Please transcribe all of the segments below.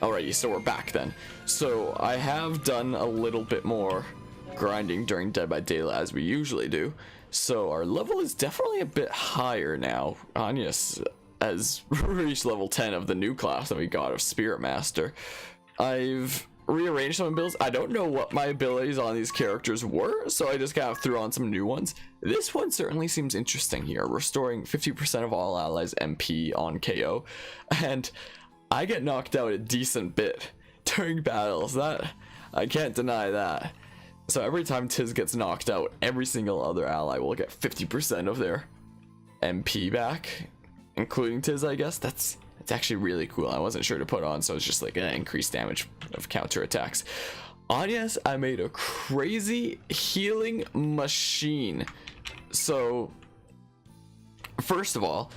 Alrighty, so we're back then. So I have done a little bit more grinding during Dead by Daylight as we usually do. So our level is definitely a bit higher now. Anya's has reached level 10 of the new class that we got of Spirit Master. I've rearranged some abilities. I don't know what my abilities on these characters were, so I just kind of threw on some new ones. This one certainly seems interesting here. Restoring 50% of all allies MP on KO. And I get knocked out a decent bit during battles. That I can't deny that. So every time Tiz gets knocked out, every single other ally will get 50% of their MP back, including Tiz, I guess. It's actually really cool. I wasn't sure to put on, so it's just like an increased damage of counter attacks. Anya's, I made a crazy healing machine. So first of all,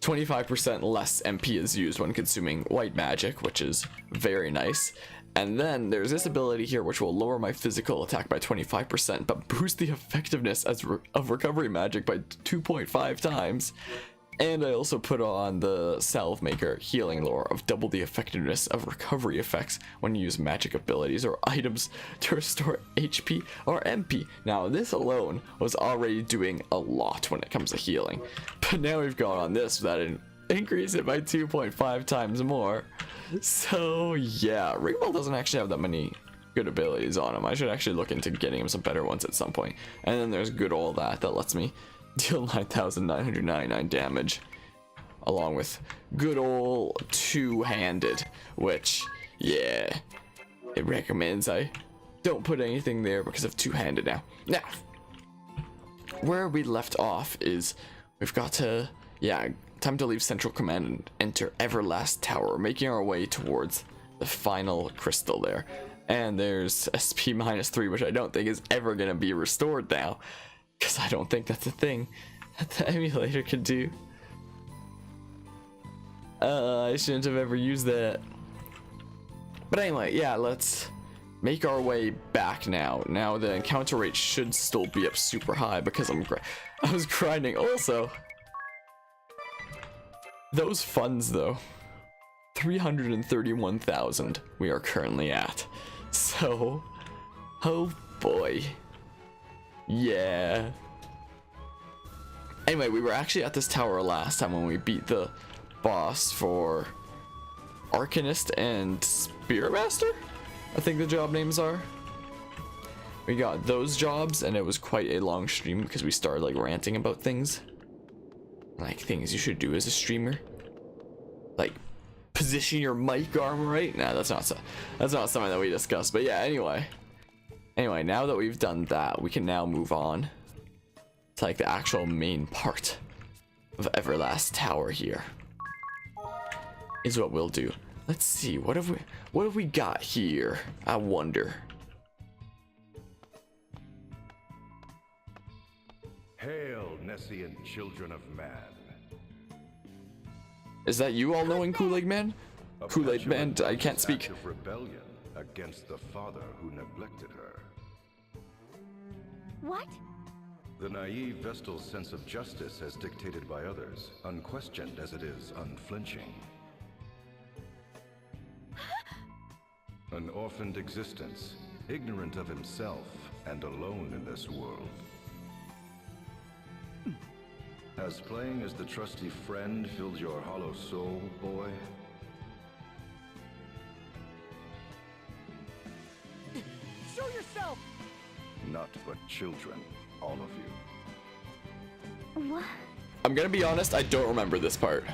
25% less MP is used when consuming white magic, which is very nice. And then there's this ability here which will lower my physical attack by 25%, but boost the effectiveness of recovery magic by 2.5 times. And I also put on the Salve Maker healing lore of double the effectiveness of recovery effects when you use magic abilities or items to restore HP or MP. Now this alone was already doing a lot when it comes to healing, but now we've gone on this that increase it by 2.5 times more. So yeah, Ringwell doesn't actually have that many good abilities on him. I should actually look into getting him some better ones at some point. And then there's good old that lets me deal 9,999 damage, along with good old two-handed, which, yeah, it recommends I don't put anything there because of two-handed now. Now, where we left off is we've got to, yeah, time to leave Central Command and enter Everlast Tower, making our way towards the final crystal there. And there's SP -3, which I don't think is ever going to be restored now, because I don't think that's a thing that the emulator could do. I shouldn't have ever used that. But anyway, yeah, let's make our way back now. Now the encounter rate should still be up super high because I was grinding. Also, those funds though, 331,000 we are currently at. So, oh boy. Yeah. Anyway, we were actually at this tower last time when we beat the boss for Arcanist and Spirit Master, I think the job names are. We got those jobs and it was quite a long stream because we started like ranting about things. Like things you should do as a streamer. Like position your mic arm right. Nah, that's not something that we discussed. But yeah, anyway, now that we've done that, we can now move on to like the actual main part of Everlast Tower here. Is what we'll do. Let's see, what have we got here? I wonder. Hail, nescient children of man. Is that you all knowing Kool-Aid Man? Kool-Aid Man, I can't speak. Of rebellion against the father who neglected her. What? The naive Vestal's sense of justice as dictated by others, unquestioned as it is unflinching. An orphaned existence, ignorant of himself and alone in this world. Has playing as the trusty friend filled your hollow soul, boy? Show yourself! Not but children, all of you. What? I'm gonna be honest, I don't remember this part.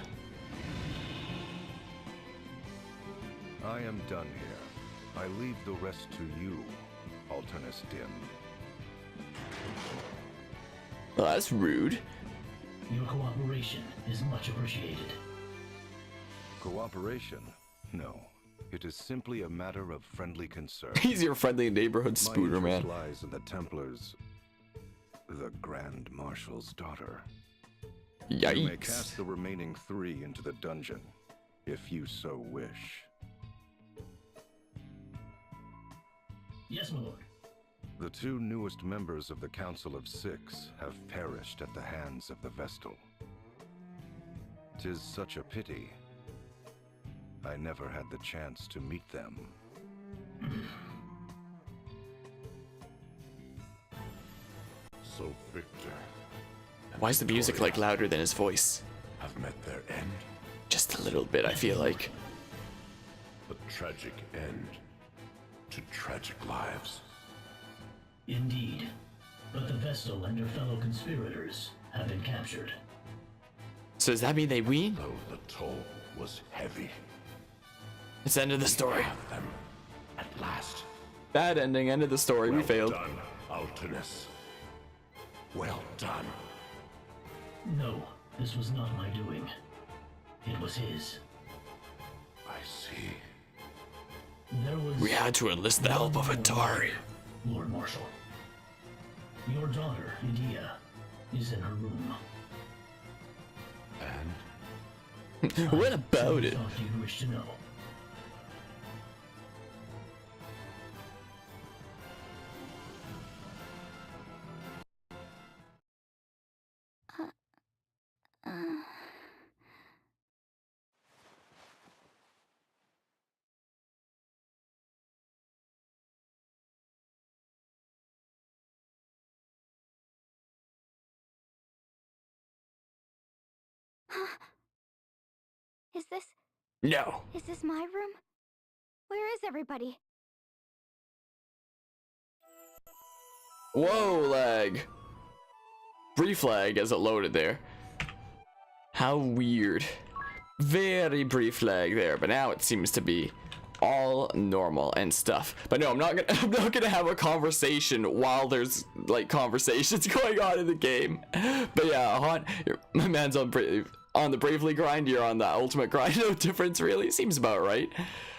I am done here. I leave the rest to you, Alternus Dim. Well, that's rude. Your cooperation is much appreciated. Cooperation? No. It is simply a matter of friendly concern. He's your friendly neighborhood spooner, My man. interest lies in the Templars, the Grand Marshal's daughter. Yikes. You may cast the remaining 3 into the dungeon, if you so wish. Yes, my lord. The 2 newest members of the Council of 6 have perished at the hands of the Vestal. 'Tis such a pity. I never had the chance to meet them. So Victor Why is the music like louder than his voice? have met their end, Just a little bit, I feel like. a tragic end to tragic lives. Indeed. But the Vestal and her fellow conspirators have been captured. So does that mean they win? Though the toll was heavy, It's the end of the story. have them at last. Bad ending, end of the story, we failed. Well done, Altinus. Well done. No, this was not my doing. It was his. I see. There was... We had to enlist the help of Atari. Lord Marshal. Your daughter, Idia, is in her room. And What about it? Thought you'd wish to know. Is No. this my room? Where is everybody? Whoa, lag. Brief lag as it loaded there. How weird. Very brief lag there, but now it seems to be all normal and stuff. But no, I'm not gonna have a conversation while there's like conversations going on in the game. But yeah, Haunt, my man's on the bravely grind, you're on the ultimate grind. No difference really. Seems about right.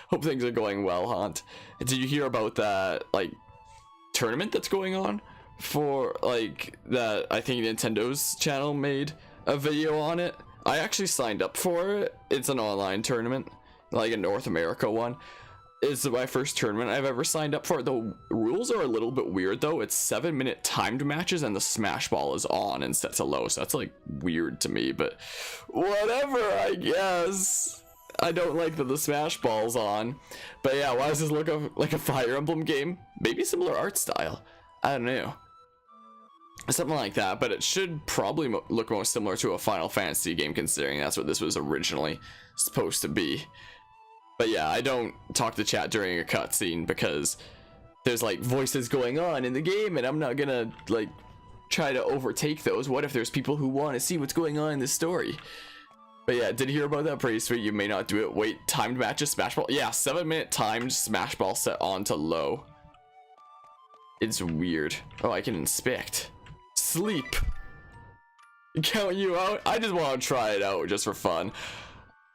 Hope things are going well, Haunt. Did you hear about that like tournament that's going on for like that? I think Nintendo's channel made a video on it. I actually signed up for it. It's an online tournament, like a North America one. It's my first tournament I've ever signed up for. The rules are a little bit weird though. It's 7-minute timed matches and the smash ball is on and set to low, so that's like weird to me, but whatever, I guess. I don't like that the smash ball's on, but yeah, why does this look like a Fire Emblem game? Maybe similar art style, I don't know, something like that. But it should probably look most similar to a Final Fantasy game, considering that's what this was originally supposed to be. But yeah, I don't talk to chat during a cutscene because there's like voices going on in the game and I'm not gonna like try to overtake those. What if there's people who want to see what's going on in the story? But yeah, did you hear about that? Pretty sweet. You may not do it. Wait, timed matches, smash ball. Yeah, 7-minute timed smash ball set on to low. It's weird. Oh, I can inspect. Sleep. Count you out. I just want to try it out just for fun.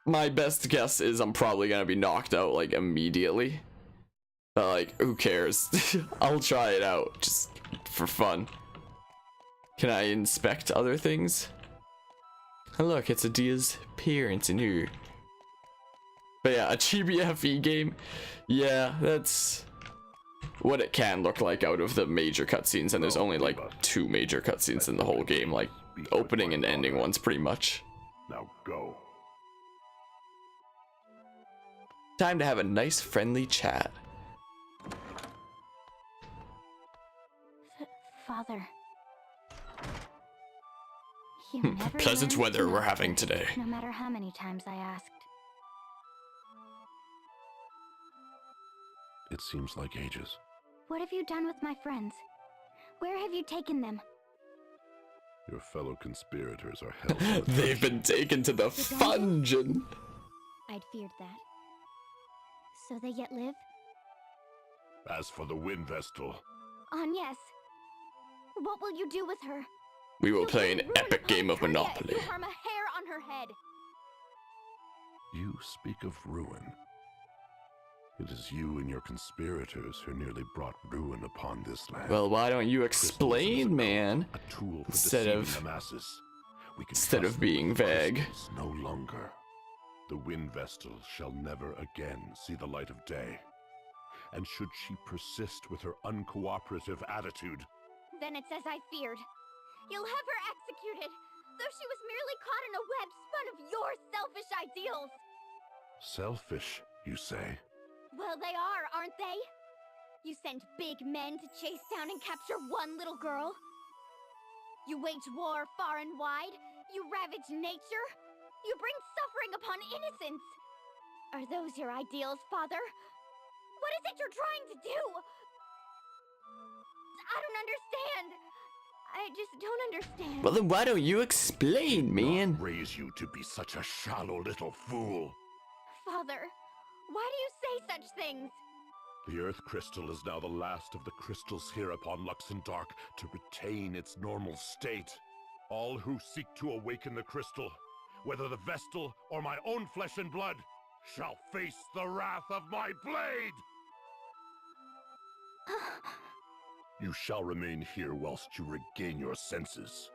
My best guess is I'm probably gonna be knocked out like immediately. But like, who cares? I'll try it out just for fun. Can I inspect other things? Oh, look, it's Adia's parents in here. But yeah, a Chibi FE game. Yeah, that's what it can look like out of the major cutscenes, and there's only like 2 major cutscenes in the whole game, like opening and ending ones pretty much. now go. Time to have a nice friendly chat. Father. You never Pleasant learned weather to we're love having me, today. No matter how many times I asked. It seems like ages. What have you done with my friends? Where have you taken them? Your fellow conspirators are held. in a They've been taken to the fungeon. I'd feared that. So they yet live? As for the Wind Vestal, Agnes, what will you do with her? We will You play an ruin epic game of Hyperion if Monopoly. You harm a hair on her head. you speak of ruin. It is you and your conspirators who nearly brought ruin upon this land. Well, why don't you Christmas is explain, man? a tool for Instead deceiving of- the masses. We can instead trust of being them with vague. Christmas no longer. The Wind Vestal shall never again see the light of day. And should she persist with her uncooperative attitude, Then it's as I feared. You'll have her executed, though she was merely caught in a web spun of your selfish ideals. Selfish, you say? Well, they are, aren't they? You send big men to chase down and capture one little girl. You wage war far and wide. You ravage nature. You bring suffering upon innocence. Are those your ideals, Father? What is it you're trying to do? I don't understand. I just don't understand. Well, then why don't you explain, man? Not raise you to be such a shallow little fool. Father, why do you say such things? The Earth Crystal is now the last of the crystals here upon Luxendark to retain its normal state. All who seek to awaken the crystal, whether the Vestal or my own flesh and blood, shall face the wrath of my blade! You shall remain here whilst you regain your senses.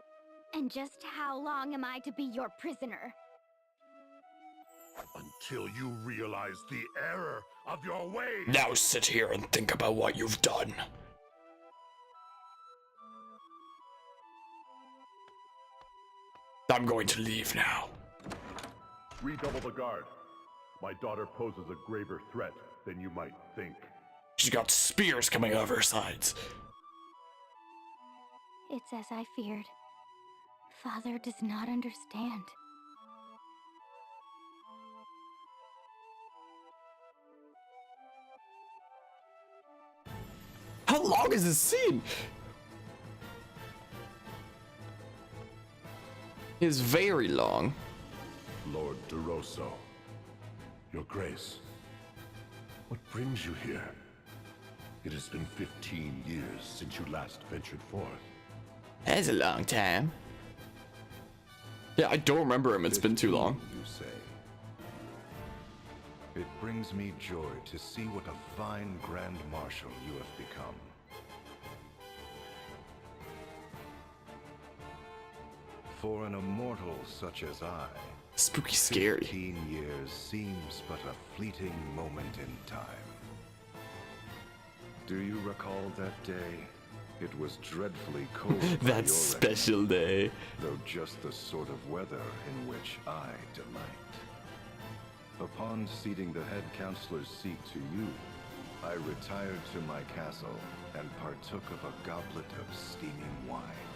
And just how long am I to be your prisoner? Until you realize the error of your ways! Now sit here and think about what you've done. I'm going to leave now. Redouble the guard. My daughter poses a graver threat than you might think. She's got spears coming out of her sides. It's as I feared. Father does not understand. How long is this scene? It's very long. Lord DeRosso, Your Grace, what brings you here? It has been 15 years since you last ventured forth. That's a long time. Yeah, I don't remember him. It's been too long. You say. It brings me joy to see what a fine Grand Marshal you have become. For an immortal such as I, Spooky scary. 15 years seems but a fleeting moment in time. Do you recall that day? It was dreadfully cold. That special day. Though just the sort of weather in which I delight. Upon ceding the head counselor's seat to you, I retired to my castle and partook of a goblet of steaming wine.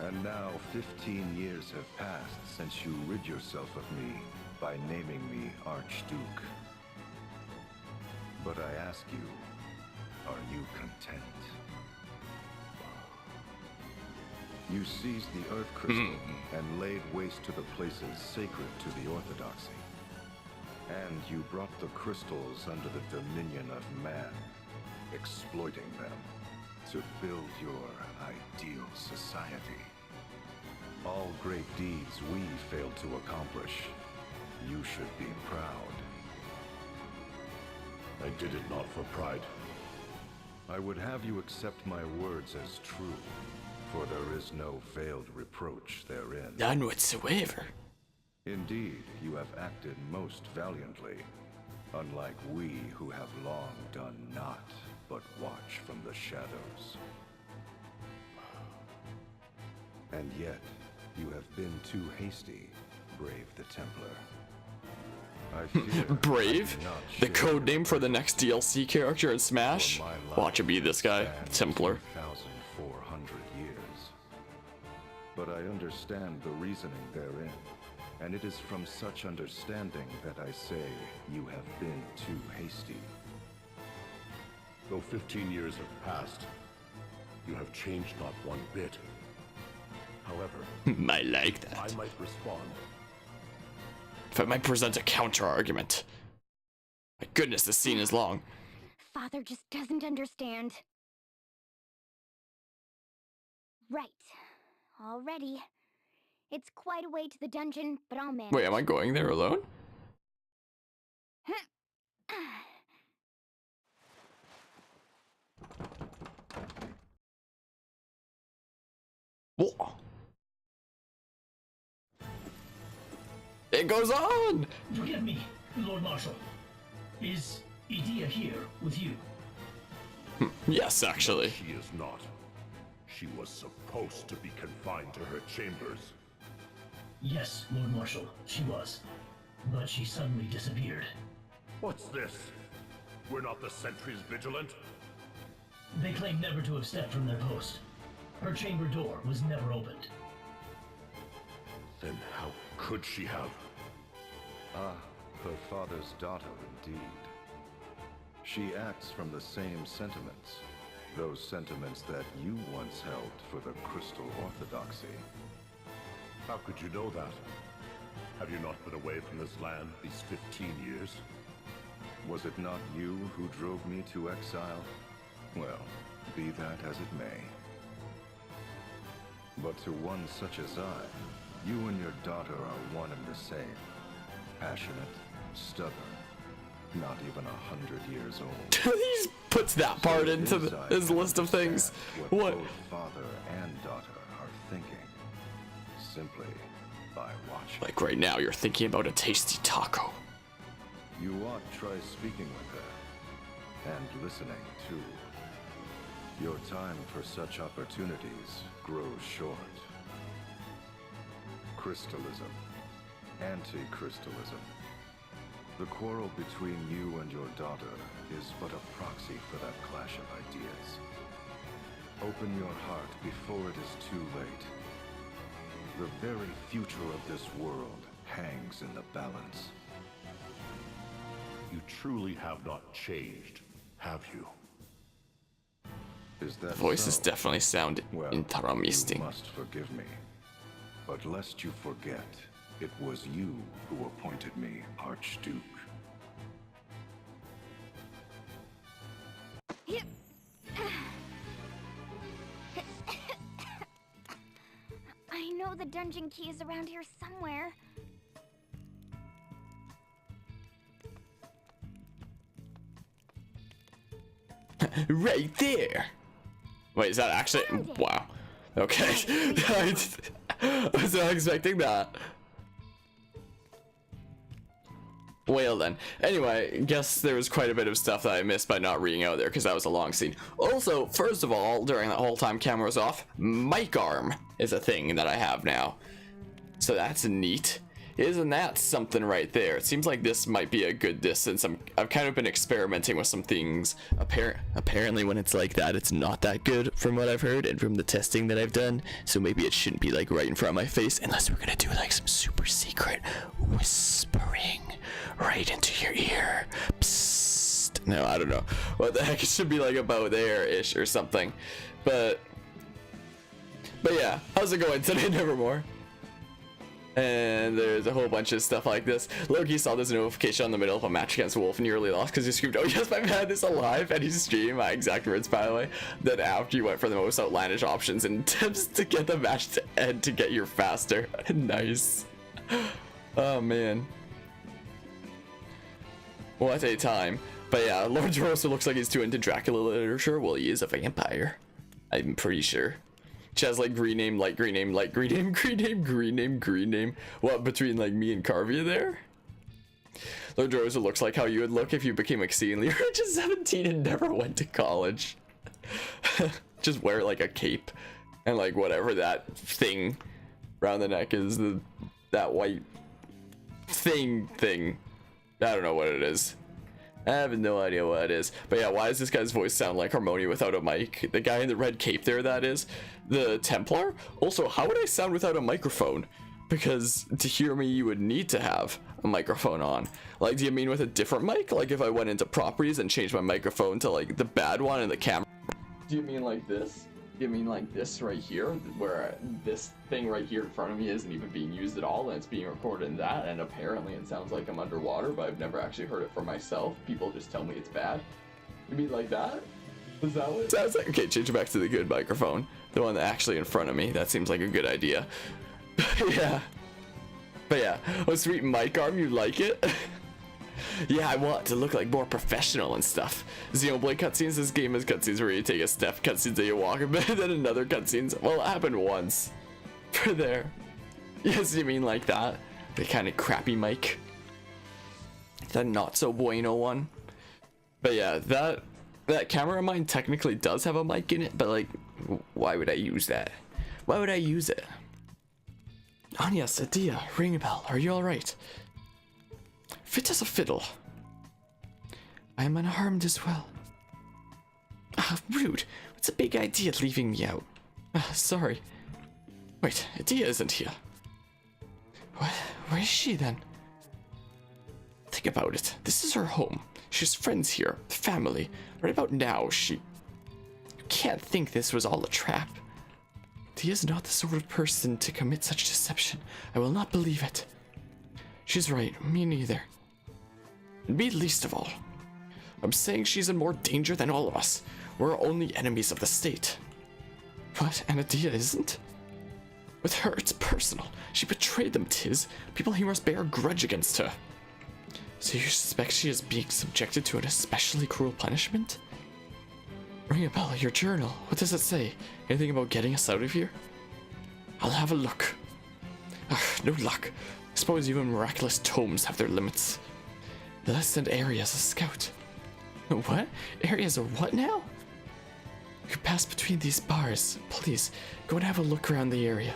And now 15 years have passed since you rid yourself of me by naming me Archduke. But I ask you, are you content? You seized the Earth Crystal and laid waste to the places sacred to the Orthodoxy. And you brought the crystals under the dominion of man, exploiting them to build your ideal society. All great deeds we failed to accomplish. You should be proud. I did it not for pride. I would have you accept my words as true, for there is no veiled reproach therein. None whatsoever. Indeed, you have acted most valiantly, unlike we who have long done naught but watch from the shadows. And yet, you have been too hasty, Braev the Templar. I fear Braev? I do not The share code your name for the next DLC character in Smash? For my life Watch it be this guy, spans Templar. 2,400 years. But I understand the reasoning therein, and it is from such understanding that I say you have been too hasty. Though 15 years have passed, you have changed not one bit. However, I like that. I might respond. If I might present a counter argument. My goodness, this scene is long. Father just doesn't understand. Right. Already. It's quite a way to the dungeon, but I'll manage. Wait, am I going there alone? Whoa. It goes on! Forgive me, Lord Marshal. Is Edea here with you? Yes, actually. She is not. She was supposed to be confined to her chambers. Yes, Lord Marshal, she was. but she suddenly disappeared. What's this? We're not the sentries vigilant? They claim never to have stepped from their post. Her chamber door was never opened. Then how could she have? Ah, her father's daughter indeed. She acts from the same sentiments. Those sentiments that you once held for the Crystal Orthodoxy. How could you know that? Have you not been away from this land these 15 years? Was it not you who drove me to exile? Well, be that as it may. But to one such as I, you and your daughter are one and the same. Passionate, stubborn, not even 100 years old. He puts that part So into his list of things. What? Both father and daughter are thinking, simply by watching. Like right now, you're thinking about a tasty taco. You ought try speaking with her, and listening too. Your time for such opportunities grows short. Crystalism. Anti-crystalism. The quarrel between you and your daughter is but a proxy for that clash of ideas. Open your heart before it is too late. The very future of this world hangs in the balance. You truly have not changed, have you? Is that Voices so? definitely sound Well, you interesting. must forgive me. But lest you forget, it was you who appointed me Archduke. I know the dungeon key is around here somewhere. Right there. Wait, is that actually? Wow. Okay. I was not expecting that. Well then. Anyway, guess there was quite a bit of stuff that I missed by not reading out there because that was a long scene. Also, first of all, during that whole time camera was off, mic arm is a thing that I have now. So that's neat. Isn't that something right there? It seems like this might be a good distance. I've kind of been experimenting with some things. Apparently when it's like that, it's not that good from what I've heard and from the testing that I've done. So maybe it shouldn't be like right in front of my face unless we're gonna do like some super secret whispering right into your ear. Psst. No, I don't know. What the heck? It should be like about there-ish or something. But yeah, how's it going today, Nevermore? And there's a whole bunch of stuff like this. Loki saw this notification on the middle of a match against Wolf nearly lost because he screamed, "Oh yes, my man is alive!" And he's streaming my exact words, by the way. Then after you went for the most outlandish options and tips to get the match to end to get your faster. Nice. Oh man. What a time. But yeah, Lord Jorosa looks like he's too into Dracula literature. Well, he is a vampire. I'm pretty sure. She has like green name, light green name, light green name, green name, green name, green name. What, between like me and Carvia there? Lord Rosa looks like how you would look if you became exceedingly rich at 17 and never went to college. Just wear like a cape and like whatever that thing around the neck is, that white thing. I don't know what it is. I have no idea what it is. But yeah, why does this guy's voice sound like Harmonia without a mic? The guy in the red cape there, that is. The Templar? Also, how would I sound without a microphone? Because to hear me, you would need to have a microphone on. Like, do you mean with a different mic? Like if I went into properties and changed my microphone to like the bad one and the camera? Do you mean like this? Do you mean like this right here? Where this thing right here in front of me isn't even being used at all and it's being recorded in that, and apparently it sounds like I'm underwater, but I've never actually heard it for myself. People just tell me it's bad. You mean like that? Is that what it sounds like? Okay, change it back to the good microphone. The one that actually in front of me. That seems like a good idea. Yeah. But yeah. Oh, sweet mic arm, you like it? Yeah, I want to look like more professional and stuff. Xenoblade cutscenes, this game has cutscenes where you take a step, cutscenes that you walk a bit, then another cutscenes. Well, it happened once. For there. Yes, you mean like that? The kind of crappy mic. The not so bueno one. But yeah, that camera of mine technically does have a mic in it, but like, why would I use that? Why would I use it? Anya, Sadia, ring a bell. Are you alright? fit as a fiddle. I am unharmed as well. Ah, rude. What's a big idea leaving me out? Sorry. Wait, Adia isn't here. What? Where is she then? Think about it. This is her home. She has friends here, family. Right about now, You can't think this was all a trap. Dia is not the sort of person to commit such deception. I will not believe it. She's right, me neither. Me least of all. I'm saying she's in more danger than all of us. We're only enemies of the state. What? And Adia isn't? With her, it's personal. She betrayed them, tis. People here must bear a grudge against her. So you suspect she is being subjected to an especially cruel punishment? Ring a bell, your journal. What does it say? Anything about getting us out of here? I'll have a look. Ugh, no luck. I suppose even miraculous tomes have their limits. Let's send Ari as a scout. What? Ari as a what now? You could pass between these bars. Please, go and have a look around the area.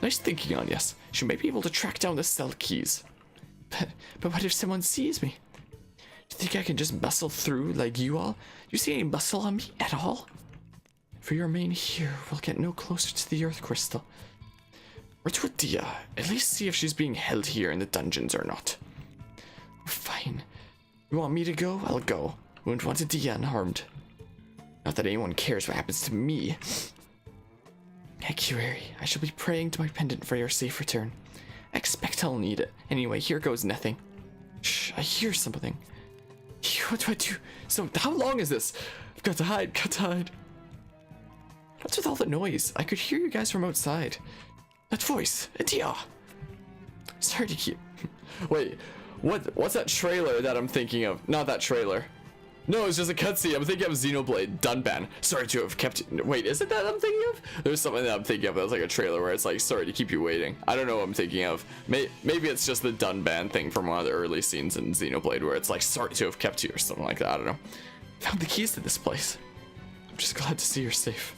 Nice thinking, Anyas. She may be able to track down the cell keys. But what if someone sees me? You think I can just bustle through like you all? You see any muscle on me at all? If we remain here, we'll get no closer to the Earth Crystal. Or to Adia. At least see if she's being held here in the dungeons or not. Fine. You want me to go? I'll go. Won't want Adia unharmed. Not that anyone cares what happens to me. Actuary, I shall be praying to my pendant for your safe return. I expect I'll need it. Anyway, here goes nothing. Shh, I hear something. What do I do? So, how long is this? I've got to hide, What's with all the noise? I could hear you guys from outside. That voice, Adia. Sorry to keep... Wait, what's that trailer that I'm thinking of? Not that trailer. No, it's just a cutscene. I'm thinking of Xenoblade Dunban. Sorry to have kept... Wait, is it that I'm thinking of? There's something that I'm thinking of that's like a trailer where it's like, sorry to keep you waiting. I don't know what I'm thinking of. Maybe it's just the Dunban thing from one of the early scenes in Xenoblade where it's like, sorry to have kept you or something like that. I don't know. Found the keys to this place. I'm just glad to see you're safe.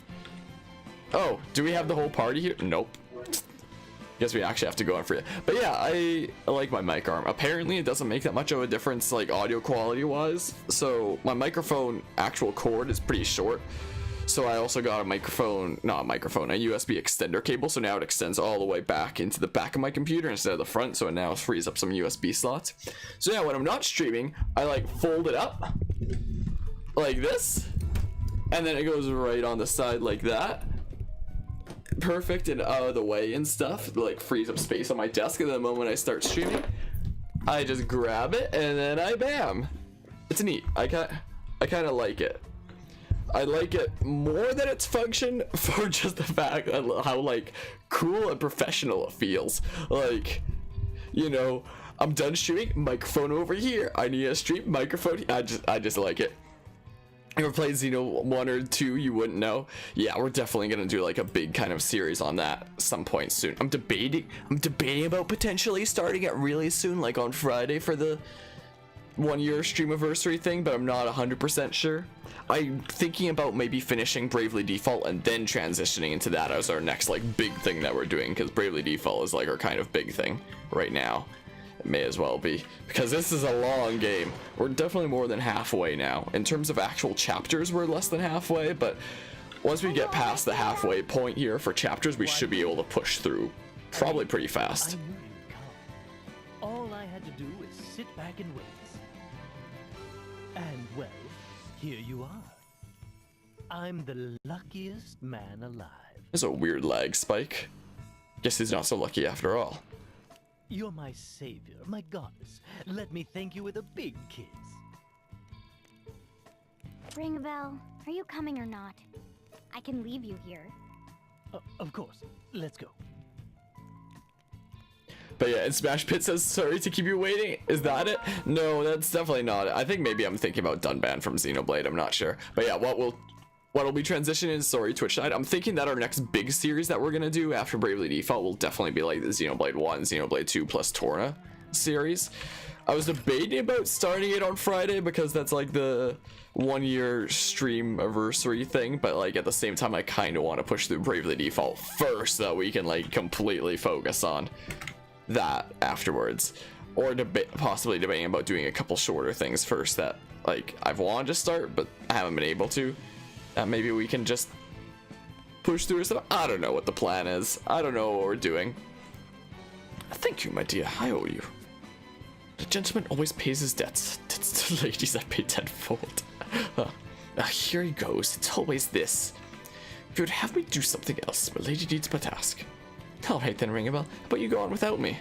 Oh, do we have the whole party here? Nope. Guess we actually have to go in for it. But yeah, I like my mic arm. Apparently it doesn't make that much of a difference like audio quality wise. So my microphone actual cord is pretty short. So I also got a USB extender cable. So now it extends all the way back into the back of my computer instead of the front. So it now frees up some USB slots. So yeah, when I'm not streaming, I like fold it up like this. And then it goes right on the side like that. Perfect and out of the way and stuff, like frees up space on my desk, and the moment I start streaming I just grab it and then I bam. It's neat. I kind of like it. I like it more than its function for just the fact of how like cool and professional it feels. Like, you know, I'm done streaming, microphone over here, I need a stream, microphone. I just like it. Ever played Xeno 1 or 2, you wouldn't know. Yeah, we're definitely gonna do like a big kind of series on that some point soon. I'm debating about potentially starting it really soon, like on Friday for the 1-year streamiversary thing, but I'm not 100% sure. I'm thinking about maybe finishing Bravely Default and then transitioning into that as our next like big thing that we're doing, because Bravely Default is like our kind of big thing right now. It may as well be, because this is a long game. We're definitely more than halfway now. In terms of actual chapters, we're less than halfway, but once we get past the halfway point here for chapters, we should be able to push through probably pretty fast. I knew you'd come. All I had to do was sit back and wait. And well, here you are. I'm the luckiest man alive. There's a weird lag spike. Guess he's not so lucky after all. You're my savior, my goddess. Let me thank you with a big kiss. Ring a bell. Are you coming or not? I can leave you here. Of course. Let's go. But yeah, and Smash Pit says, sorry to keep you waiting. Is that it? No, that's definitely not it. I think maybe I'm thinking about Dunban from Xenoblade. I'm not sure. But yeah, what'll be transitioning is, sorry, Twitch side. I'm thinking that our next big series that we're gonna do after Bravely Default will definitely be like the Xenoblade 1, Xenoblade 2 plus Torna series. I was debating about starting it on Friday because that's like the 1-year stream anniversary thing, but like at the same time I kind of want to push through Bravely Default first so that we can like completely focus on that afterwards. or possibly debating about doing a couple shorter things first that like I've wanted to start but I haven't been able to. Maybe we can just push through stuff. I don't know what the plan is. I don't know what we're doing. Thank you, my dear. I owe you. The gentleman always pays his debts. It's the ladies that pay tenfold. Here he goes. It's always this. If you would have me do something else, my lady needs but ask. Alright then, Ringabel, but you go on without me.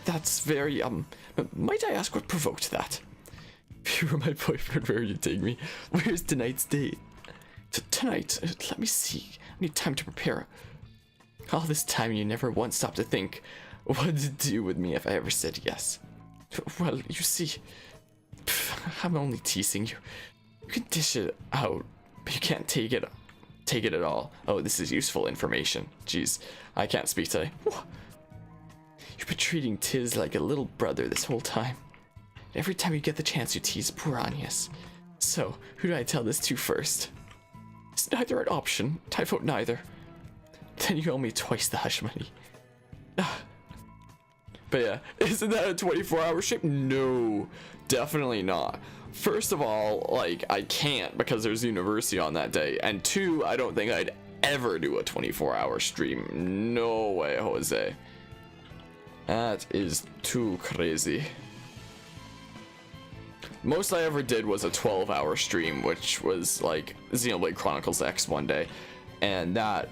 That's very, might I ask what provoked that? If you were my boyfriend, where would you take me? Where's tonight's date? Tonight, let me see. I need time to prepare. All this time you never once stopped to think, what would it do with me if I ever said yes? Well, you see, I'm only teasing you. You can dish it out, but you can't take it at all. Oh, this is useful information. Jeez, I can't speak today. You've been treating Tiz like a little brother this whole time. Every time you get the chance, you tease poor Agnes. So, who do I tell this to first? It's neither an option. I vote neither. Then you owe me twice the hush money. But yeah, isn't that a 24-hour stream? No, definitely not. First of all, like, I can't because there's university on that day. And two, I don't think I'd ever do a 24-hour stream. No way, Jose. That is too crazy. Most I ever did was a 12-hour stream, which was like Xenoblade Chronicles X one day. And that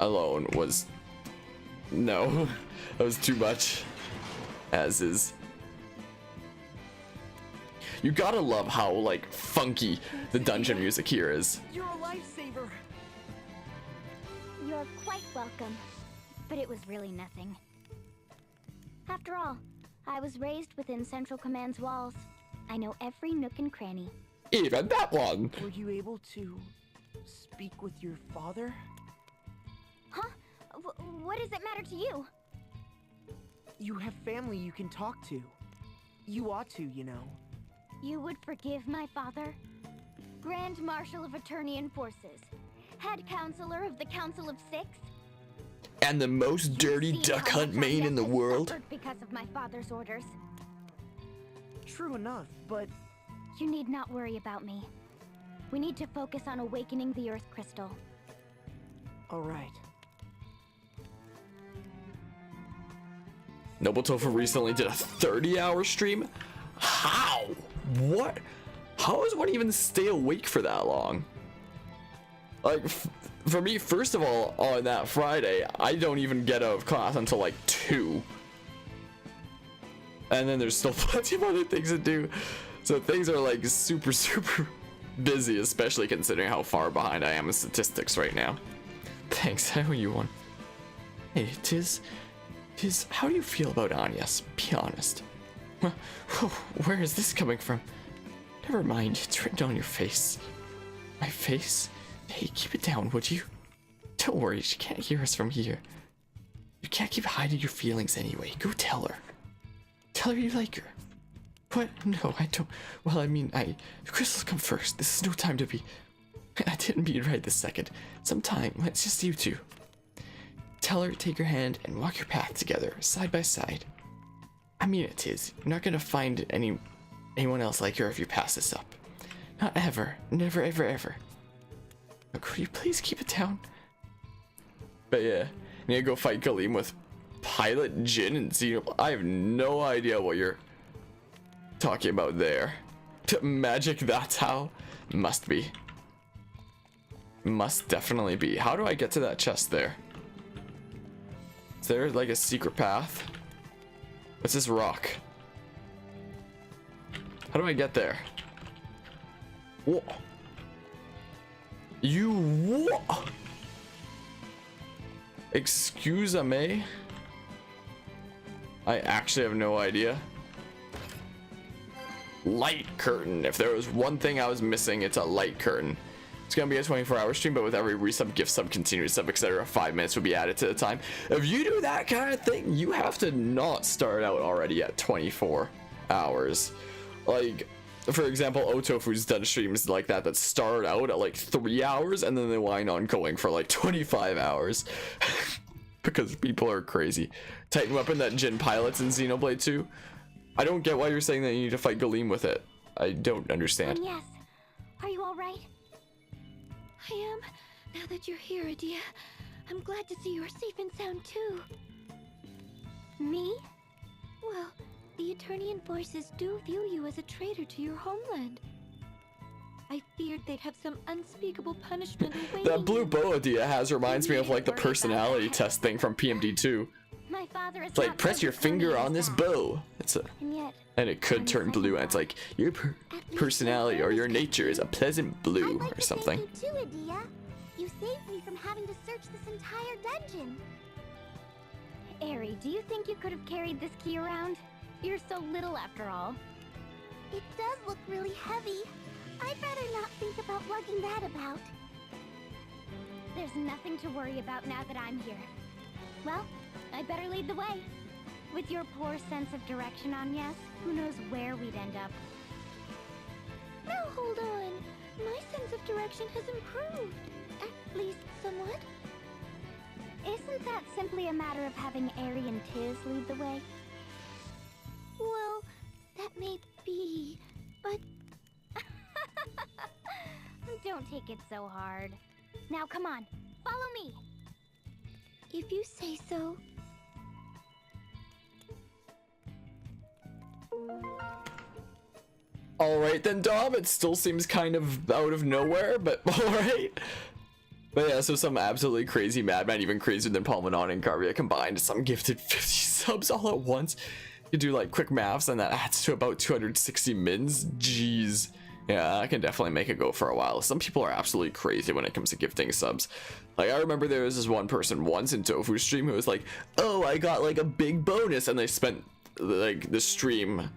alone was... no, that was too much. As is. You gotta love how, like, funky the dungeon music here is. You're a lifesaver. You're quite welcome. But it was really nothing. After all, I was raised within Central Command's walls. I know every nook and cranny. Even that one! Were you able to speak with your father? Huh? What does it matter to you? You have family you can talk to. You ought to, you know. You would forgive my father? Grand Marshal of Eternian Forces. Head Counselor of the Council of Six. And the most dirty duck hunt main in the world. Because of my father's orders. True enough, but... You need not worry about me. We need to focus on awakening the Earth Crystal. Alright. Noble Tofu recently did a 30-hour stream? How? What? How does one even stay awake for that long? Like, for me, first of all, on that Friday, I don't even get out of class until like 2. And then there's still plenty of other things to do. So things are like super busy, especially considering how far behind I am in statistics right now. Thanks, I owe you one. Hey, Tiz, how do you feel about Agnes? Be honest. Where is this coming from? Never mind, it's written on your face. My face? Hey, keep it down, would you? Don't worry, she can't hear us from here. You can't keep hiding your feelings anyway. Go tell her. Tell her you like her. What? No, I don't. Well, I mean, the crystals come first. This is no time to be... I didn't mean right this second. Sometime, it's just you two. Tell her, take your hand, and walk your path together, side by side. I mean it is. You're not gonna find anyone else like her if you pass this up. Not ever. Never, ever, ever. Now, could you please keep it down? But yeah, I need to go fight Kaleem with Pilot, Jin, and Xenoblade. I have no idea what you're talking about there. Magic, that's how? Must be. Must definitely be. How do I get to that chest there? Is there like a secret path? What's this rock? How do I get there? Whoa. You what? Excuse me? I actually have no idea. Light curtain. If there was one thing I was missing, it's a light curtain. It's gonna be a 24-hour stream, but with every resub, gift sub, continuous sub, etc., 5 minutes would be added to the time. If you do that kind of thing, you have to not start out already at 24 hours. Like, for example, Otofu's done streams like that start out at like 3 hours and then they wind on going for like 25 hours. because people are crazy. Titan weapon that Jin pilots in Xenoblade 2. I don't get why you're saying that you need to fight Galeem with it. I don't understand. Yes. Are you all right? I am. Now that you're here, Adia, I'm glad to see you're safe and sound too. Me? Well, the Eternian forces do view you as a traitor to your homeland. I feared they'd have some unspeakable punishment awaiting That blue you. bow Adia has reminds me of like the personality test thing from PMD2. My father is It's like, not press so your finger determined on as this that. bow. It's a, And yet, and it could on the turn second blue, and it's thought, like, your personality or your nature is a pleasant blue I'd like or to something. Thank you too, Adia. You saved me from having to search this entire dungeon. Eri, do you think you could have carried this key around? You're so little after all. It does look really heavy. I'd rather not think about lugging that about. There's nothing to worry about now that I'm here. Well, I better lead the way. With your poor sense of direction, Agnes, who knows where we'd end up. Now hold on. My sense of direction has improved. At least somewhat. Isn't that simply a matter of having Eri and Tiz lead the way? Well, that may be, but... Don't take it so hard. Now come on, follow me! If you say so. Alright then, Dom, it still seems kind of out of nowhere, but alright. But yeah, so some absolutely crazy madman, even crazier than Palmanon and Garvia combined, some gifted 50 subs all at once. You do like quick maths and that adds to about 260 mins. Jeez. Yeah, I can definitely make it go for a while. Some people are absolutely crazy when it comes to gifting subs. Like, I remember there was this one person once in Tofu's stream who was like, oh, I got like a big bonus, and they spent like the stream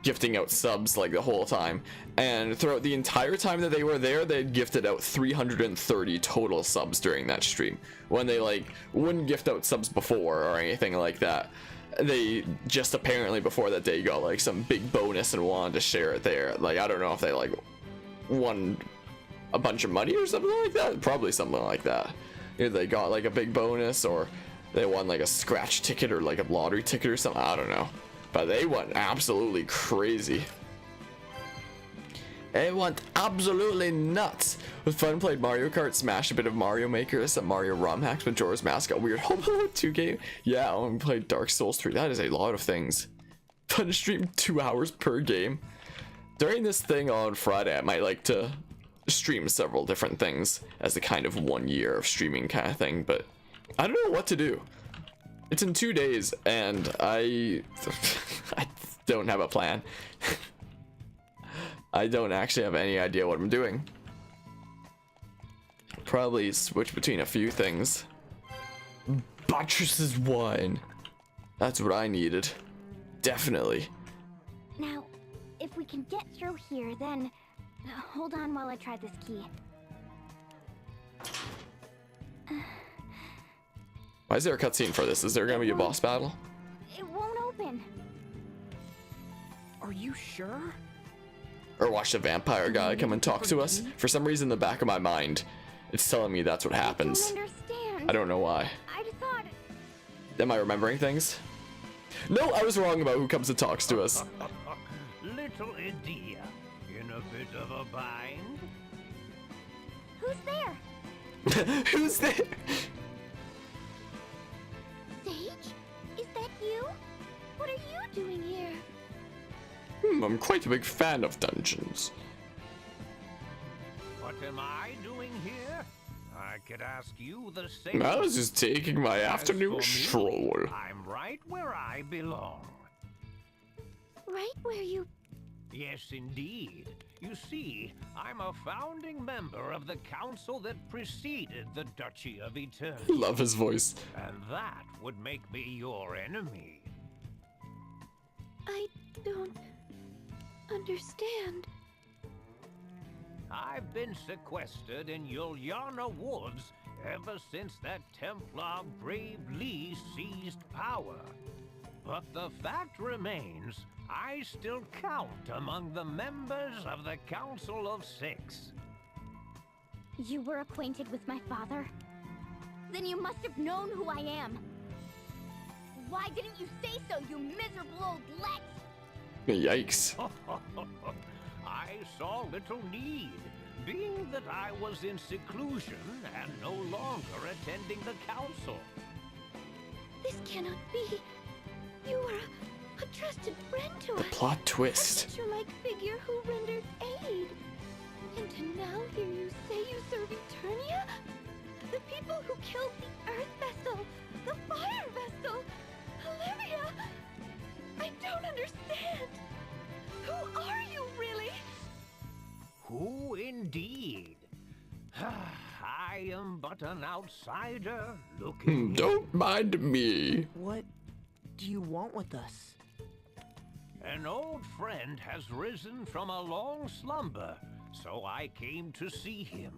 gifting out subs like the whole time, and throughout the entire time that they were there, they gifted out 330 total subs during that stream, when they like wouldn't gift out subs before or anything like that. They just apparently before that day got like some big bonus and wanted to share it there. Like, I don't know if they like won a bunch of money or something like that, probably something like that. Either they got like a big bonus or they won like a scratch ticket or like a lottery ticket or something, I don't know. But they went absolutely crazy. They went absolutely nuts. With fun, played Mario Kart, smashed a bit of Mario Maker, some Mario ROM hacks, Majora's Mask, a weird Home Alone 2 game. Yeah, and played Dark Souls 3. That is a lot of things. Fun stream 2 hours per game. During this thing on Friday, I might like to stream several different things as a kind of 1 year of streaming kind of thing, but I don't know what to do. It's in 2 days, and I don't have a plan. I don't actually have any idea what I'm doing. Probably switch between a few things. Buttress's wine. That's what I needed. Definitely. Now, if we can get through here, then... hold on while I try this key. Why is there a cutscene for this? Is there gonna be a boss battle? It won't open. Are you sure? Or watch the vampire guy come and talk to us? For some reason, in the back of my mind, it's telling me that's what happens. I don't understand. I don't know why. I just thought... Am I remembering things? No, I was wrong about who comes and talks to us. Little Adia, in a bit of a bind? Who's there? Who's there? Sage? Is that you? What are you doing here? I'm quite a big fan of dungeons. What am I doing here? I could ask you the same. I was just taking my As for afternoon me, stroll. I'm right where I belong. Right where you... Yes, indeed. You see, I'm a founding member of the council that preceded the Duchy of Eternity. Love his voice. And that would make me your enemy. I don't... understand. I've been sequestered in Yuliana Woods ever since that Templar Braev seized power. But the fact remains, I still count among the members of the Council of Six. You were acquainted with my father? Then you must have known who I am. Why didn't you say so, you miserable old let? Yikes. I saw little need, being that I was in seclusion and no longer attending the council. This cannot be. You were a trusted friend to us. Plot twist. A teacher-like figure who rendered aid. And to now hear you say you serve Eternia? The people who killed the Earth Vessel, the Fire Vessel, Olivia! I don't understand. Who are you, really? Who indeed? I am but an outsider looking. Don't mind me. What do you want with us? An old friend has risen from a long slumber, so I came to see him.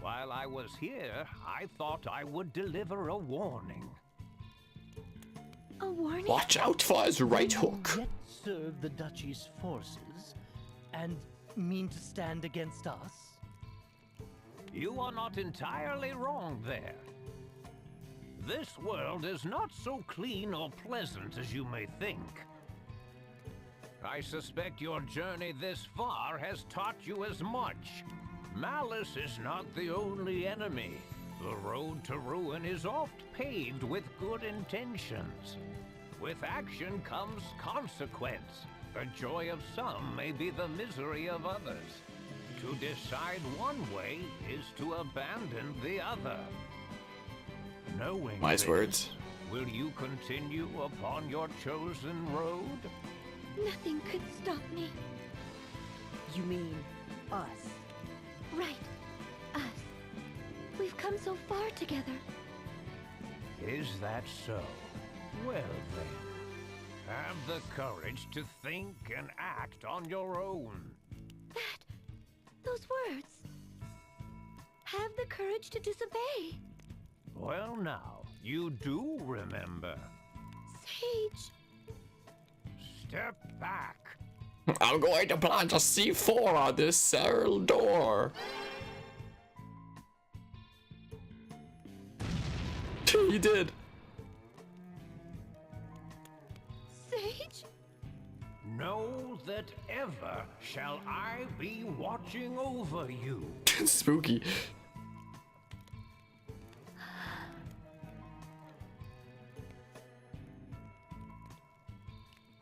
While I was here, I thought I would deliver a warning. A warning? Watch out for his right You hook. yet serve the Duchy's forces and mean to stand against us? You are not entirely wrong there. This world is not so clean or pleasant as you may think. I suspect your journey this far has taught you as much. Malice is not the only enemy. The road to ruin is oft paved with good intentions. With action comes consequence. The joy of some may be the misery of others. To decide one way is to abandon the other. Knowing Wise this, words. will you continue upon your chosen road? Nothing could stop me. You mean us? Right. Us. We've come so far together. Is that so? Well then, have the courage to think and act on your own. Those words. Have the courage to disobey. Well now, you do remember. Sage. Step back. I'm going to plant a C4 on this cell door. He did. Sage? Know that ever shall I be watching over you. Spooky.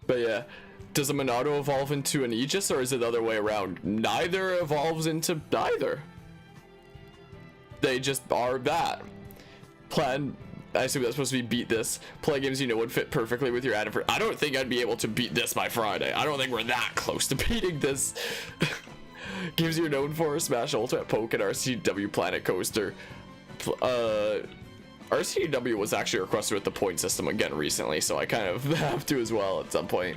But yeah, does a Monado evolve into an Aegis, or is it the other way around? Neither evolves into either. They just are that. Plan, I assume that's supposed to be beat this. Play games you know would fit perfectly with your advert. I don't think I'd be able to beat this by Friday. I don't think we're that close to beating this. Games you're known for: Smash Ultimate, Poke, and RCW Planet Coaster. RCW was actually requested with the point system again recently, so I kind of have to as well at some point.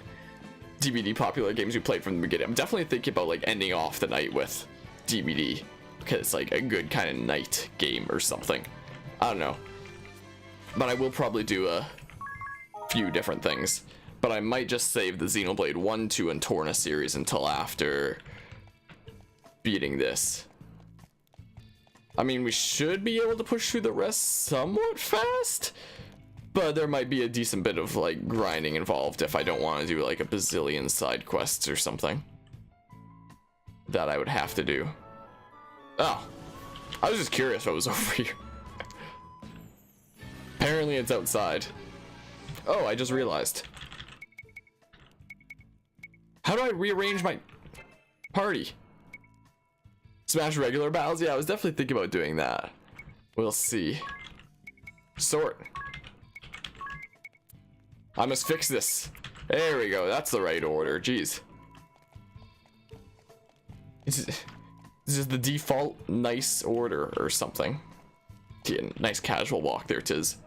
DVD popular games we played from the beginning. I'm definitely thinking about like ending off the night with DVD because it's like a good kind of night game or something. I don't know, but I will probably do a few different things. But I might just save the Xenoblade 1, 2, and Torna series until after beating this. I mean, we should be able to push through the rest somewhat fast, but there might be a decent bit of like grinding involved if I don't want to do like a bazillion side quests or something that I would have to do. Oh, I was just curious what was over here. Apparently it's outside. Oh, I just realized. How do I rearrange my party? Smash regular battles? Yeah, I was definitely thinking about doing that. We'll see. Sort. I must fix this. There we go. That's the right order. Jeez. This is the default nice order or something. Yeah, nice casual walk there, tis.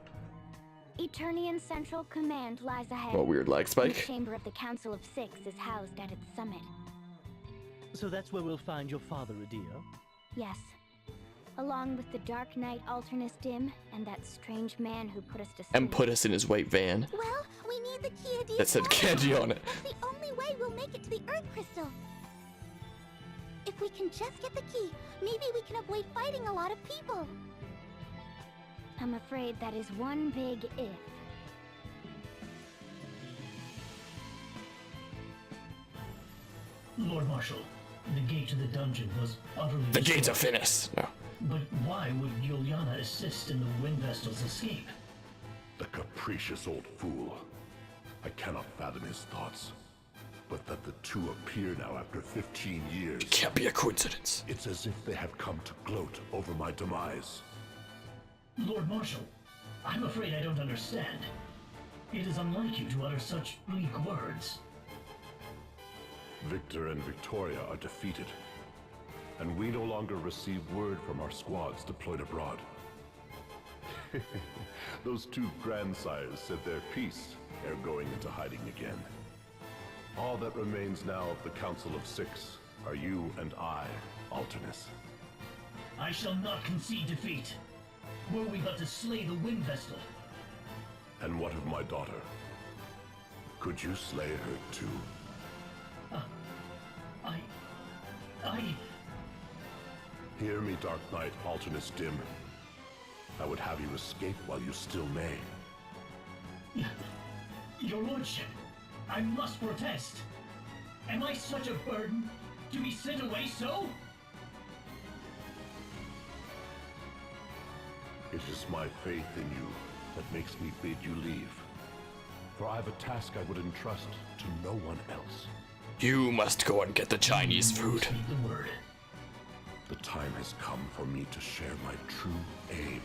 Eternian Central Command lies ahead. What weird leg The spike? chamber of the Council of Six is housed at its summit. So that's where we'll find your father, Adia? Yes. Along with the Dark Knight Alternus Dim and that strange man who put us to sleep. And put us in his white van. Well, we need the key Adia. That said candy on it. That's the only way we'll make it to the Earth Crystal. If we can just get the key, maybe we can avoid fighting a lot of people. I'm afraid that is one big if. Lord Marshal, the gate to the dungeon was utterly The gates are destroyed. finished. No. But why would Yuliana assist in the Wind Vestal's escape? The capricious old fool. I cannot fathom his thoughts. But that the two appear now after 15 years. Can't be a coincidence. It's as if they have come to gloat over my demise. Lord Marshal, I'm afraid I don't understand. It is unlike you to utter such bleak words. Victor and Victoria are defeated. And we no longer receive word from our squads deployed abroad. Those two grandsires said their piece ere going into hiding again. All that remains now of the Council of Six are you and I, Alternus. I shall not concede defeat. Were we but to slay the Wind Vestal. And what of my daughter? Could you slay her too? I... Hear me, Dark Knight, Alternus Dim. I would have you escape while you still may. Your Lordship, I must protest. Am I such a burden to be sent away so? It is my faith in you that makes me bid you leave. For I have a task I would entrust to no one else. You must go and get the Chinese food. Speak the word. The time has come for me to share my true aim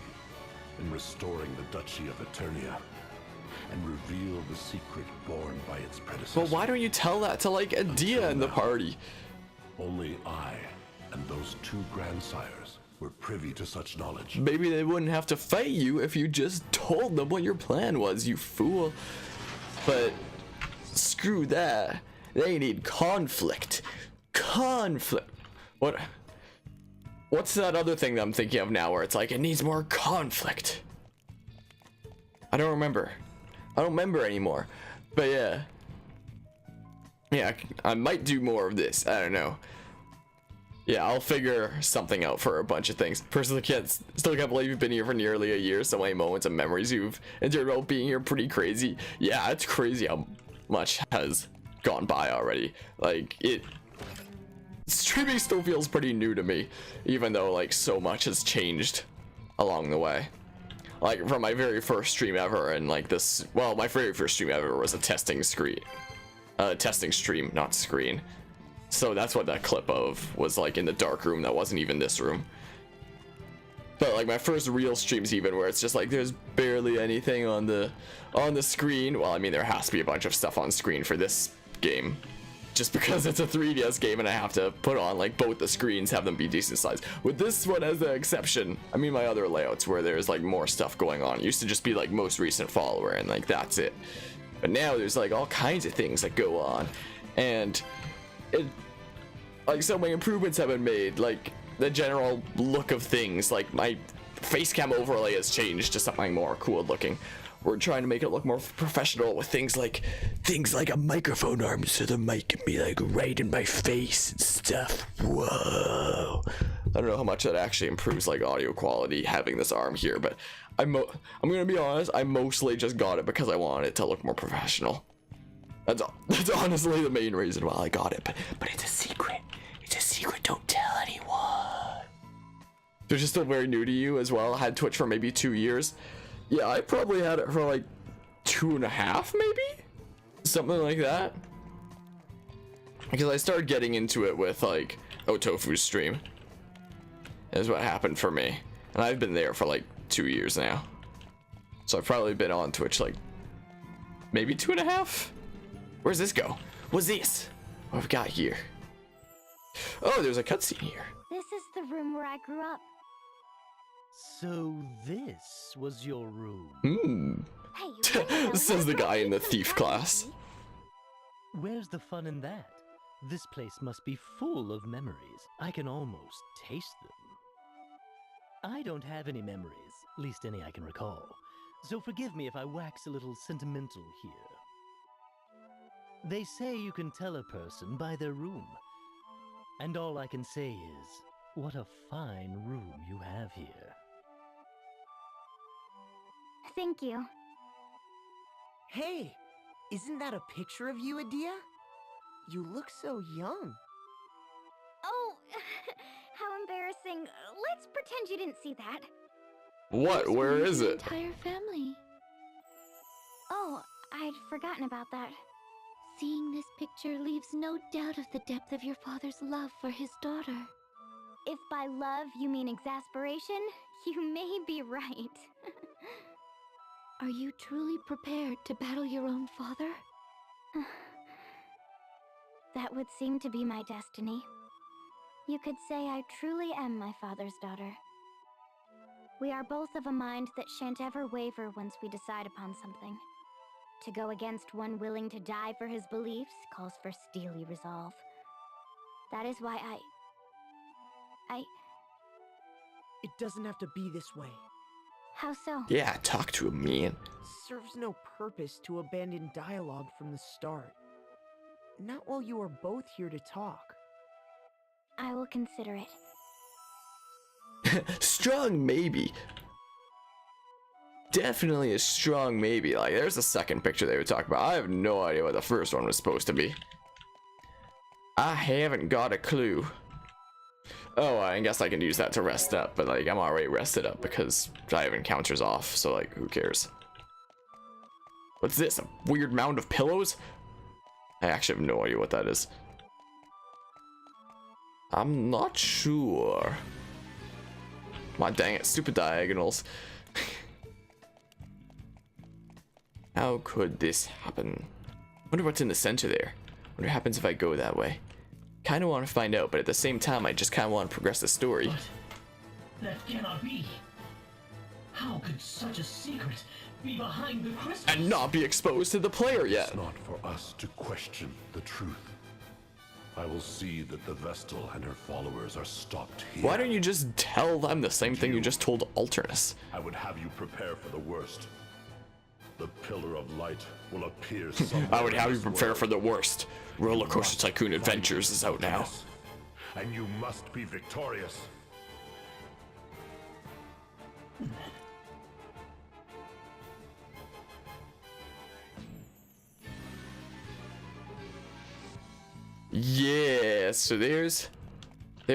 in restoring the Duchy of Eternia and reveal the secret born by its predecessor. Well, why don't you tell that to like Adia in the party? Only I and those two grandsires were privy to such knowledge. Maybe they wouldn't have to fight you if you just told them what your plan was, you fool. But screw that. They need conflict. Conflict. What's that other thing that I'm thinking of now where it's like it needs more conflict? I don't remember. I don't remember anymore. But yeah. Yeah, I might do more of this. I don't know. Yeah, I'll figure something out for a bunch of things. Personally, still can't believe you've been here for nearly a year. So many moments and memories you've endured while being here. Pretty crazy. Yeah, it's crazy how much has gone by already. Like, streaming still feels pretty new to me, even though like so much has changed along the way. Like from my very first stream ever, and like this, well, my very first stream ever was a testing stream, not screen. So that's what that clip of was like in the dark room. That wasn't even this room. But like my first real streams, even where it's just like there's barely anything on the screen. Well, I mean there has to be a bunch of stuff on screen for this game, just because it's a 3DS game and I have to put on like both the screens, have them be decent size. With this one as the exception, I mean my other layouts where there's like more stuff going on. It used to just be like most recent follower and like that's it. But now there's like all kinds of things that go on, and it like so many improvements have been made. Like the general look of things, like my face cam overlay has changed to something more cool looking. We're trying to make it look more professional with things like a microphone arm, so the mic can be like right in my face and stuff. Whoa! I don't know how much that actually improves like audio quality having this arm here, but I'm gonna be honest. I mostly just got it because I wanted it to look more professional. That's honestly the main reason why I got it. But it's a secret. It's a secret. Don't tell anyone. Twitch is still very new to you as well. I had Twitch for maybe 2 years. Yeah, I probably had it for like 2.5, maybe? Something like that. Because I started getting into it with like Otofu's stream. Is what happened for me. And I've been there for like 2 years now. So I've probably been on Twitch like maybe 2.5? Where's this go? What's this? What have we got here? Oh, there's a cutscene here. This is the room where I grew up. So this was your room. Hey, you really Says the guy in the some thief time, class. Steve. Where's the fun in that? This place must be full of memories. I can almost taste them. I don't have any memories, least any I can recall. So forgive me if I wax a little sentimental here. They say you can tell a person by their room. And all I can say is, what a fine room you have here. Thank you. Hey, isn't that a picture of you, Adia? You look so young. Oh, how embarrassing. Let's pretend you didn't see that. What? Where is it? Entire family. Oh, I'd forgotten about that. Seeing this picture leaves no doubt of the depth of your father's love for his daughter. If by love you mean exasperation, you may be right. Are you truly prepared to battle your own father? That would seem to be my destiny. You could say I truly am my father's daughter. We are both of a mind that shan't ever waver once we decide upon something. To go against one willing to die for his beliefs calls for steely resolve. That is why It doesn't have to be this way. How so? Yeah, talk to him, man. Serves no purpose to abandon dialogue from the start. Not while you are both here to talk. I will consider it. Strong maybe. Definitely a strong maybe. Like, there's a second picture they would talk about. I have no idea what the first one was supposed to be. I haven't got a clue. Oh, I guess I can use that to rest up, but like, I'm already rested up because I have encounters off, so like, who cares? What's this? A weird mound of pillows? I actually have no idea what that is. I'm not sure. My dang it, stupid diagonals. How could this happen? Wonder what's in the center there. Wonder what happens if I go that way. Kind of want to find out, but at the same time, I just kind of want to progress the story. But that cannot be. How could such a secret be behind the crystals? And not be exposed to the player yet. It's not for us to question the truth. I will see that the Vestal and her followers are stopped here. Why don't you just tell them the same thing you just told Alternus? I would have you prepare for the worst. The Pillar of Light will appear somewhere. I would have in you this prepare world. for the worst. Roller Coaster Tycoon Adventures is out now. And you must be victorious. Yeah, so there's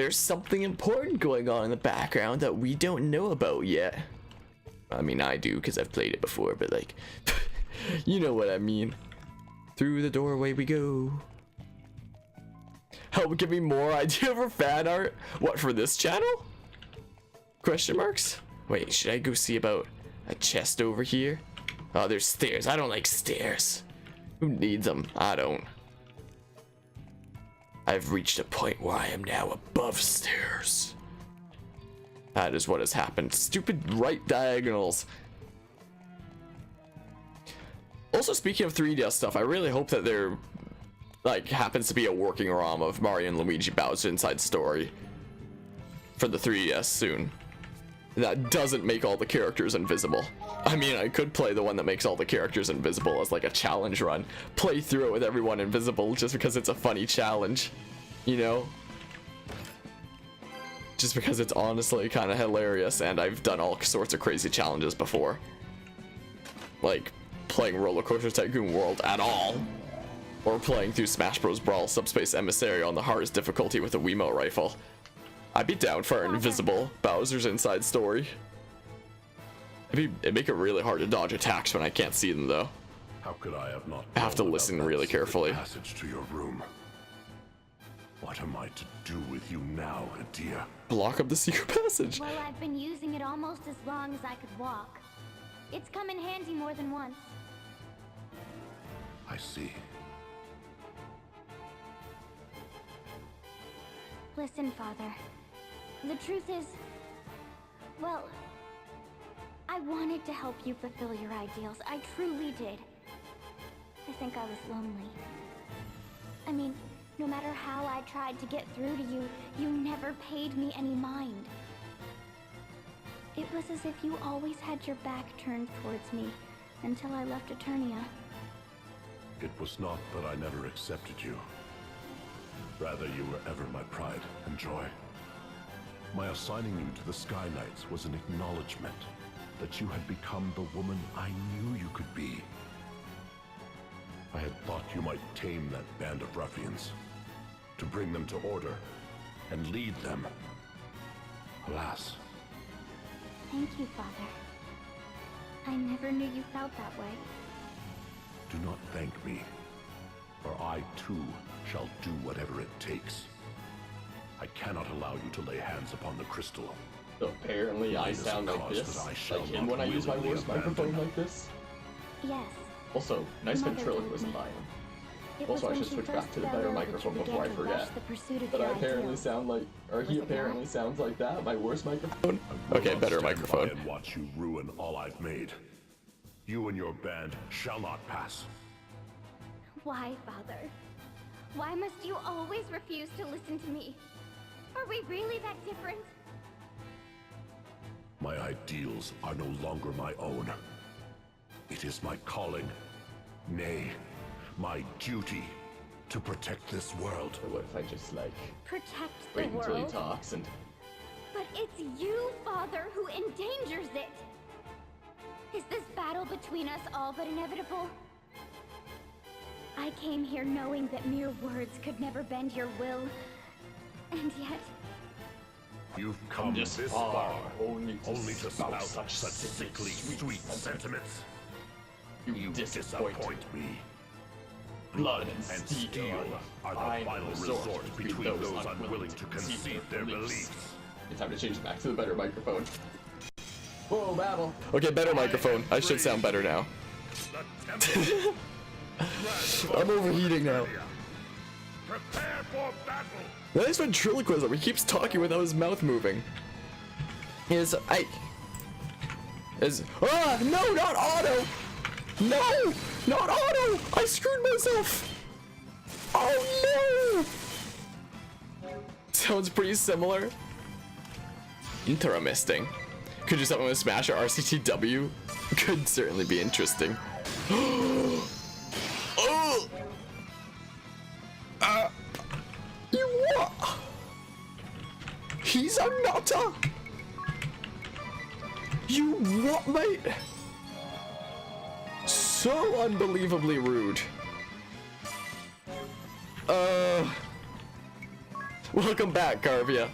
something important going on in the background that we don't know about yet. I mean, I do because I've played it before, but like, you know what I mean. Through the doorway we go. Help give me more idea for fan art. What, for this channel? Question marks? Wait, should I go see about a chest over here? Oh, there's stairs. I don't like stairs. Who needs them? I don't. I've reached a point where I am now above stairs. That is what has happened. Stupid right diagonals. Also, speaking of 3DS stuff, I really hope that there like happens to be a working ROM of Mario and Luigi Bowser Inside Story for the 3DS soon. That doesn't make all the characters invisible. I mean, I could play the one that makes all the characters invisible as like a challenge run. Play through it with everyone invisible just because it's a funny challenge, you know? Just because it's honestly kind of hilarious, and I've done all sorts of crazy challenges before. Like playing Roller Coaster Tycoon World at all. Or playing through Smash Bros. Brawl Subspace Emissary on the hardest difficulty with a Wiimote rifle. I'd be down for an invisible Bowser's Inside Story. It'd make it really hard to dodge attacks when I can't see them, though. How could I have not? I have to known listen about that really secret carefully. Passage to your room. What am I to do with you now, Adia? Block up the secret passage. Well, I've been using it almost as long as I could walk. It's come in handy more than once. I see. Listen, Father. The truth is, well, I wanted to help you fulfill your ideals. I truly did. I think I was lonely. I mean, no matter how I tried to get through to you, you never paid me any mind. It was as if you always had your back turned towards me until I left Eternia. It was not that I never accepted you. Rather, you were ever my pride and joy. My assigning you to the Sky Knights was an acknowledgement that you had become the woman I knew you could be. I had thought you might tame that band of ruffians, to bring them to order and lead them. Alas. Thank you, Father. I never knew you felt that way. Do not thank me, or I too shall do whatever it takes. I cannot allow you to lay hands upon the crystal. Apparently I sound like this, like him when I use my worst microphone like this. Yes. Also, nice Mother ventriloquism told me. by him. It Also, was I when should she switch first back to the fell better ill that microphone you before I began to forget. rush the pursuit of But I your apparently ideals. sound like, or he Was it apparently that? sounds like that, my worst microphone. I will Okay, not better stand by microphone. and watch you ruin all I've made. You and your band shall not pass. Why, Father? Why must you always refuse to listen to me? Are we really that different? My ideals are no longer my own. It is my calling, nay, my duty, to protect this world. Or what if I just like Protect the wait until he world? talks and But it's you, Father, who endangers it! Is this battle between us all but inevitable? I came here knowing that mere words could never bend your will, and yet... You've come this this far, far, only to spout such such sickly sickly sweet sweet sentiments. You disappoint me. Blood And steel are the final resort between those unwilling to concede their beliefs. It's time to change it back to the better microphone. Whoa, battle. Okay, better microphone. I should sound better now. I'm overheating now. Prepare for battle! Nice ventriloquism. He keeps talking without his mouth moving. No, not auto. No, not auto. I screwed myself. Oh no. Sounds pretty similar. Interesting. Could you something with Smash or RCTW? Could certainly be interesting. Oh. You what? He's a nutter. You what, mate? So unbelievably rude. Welcome back, Garvia.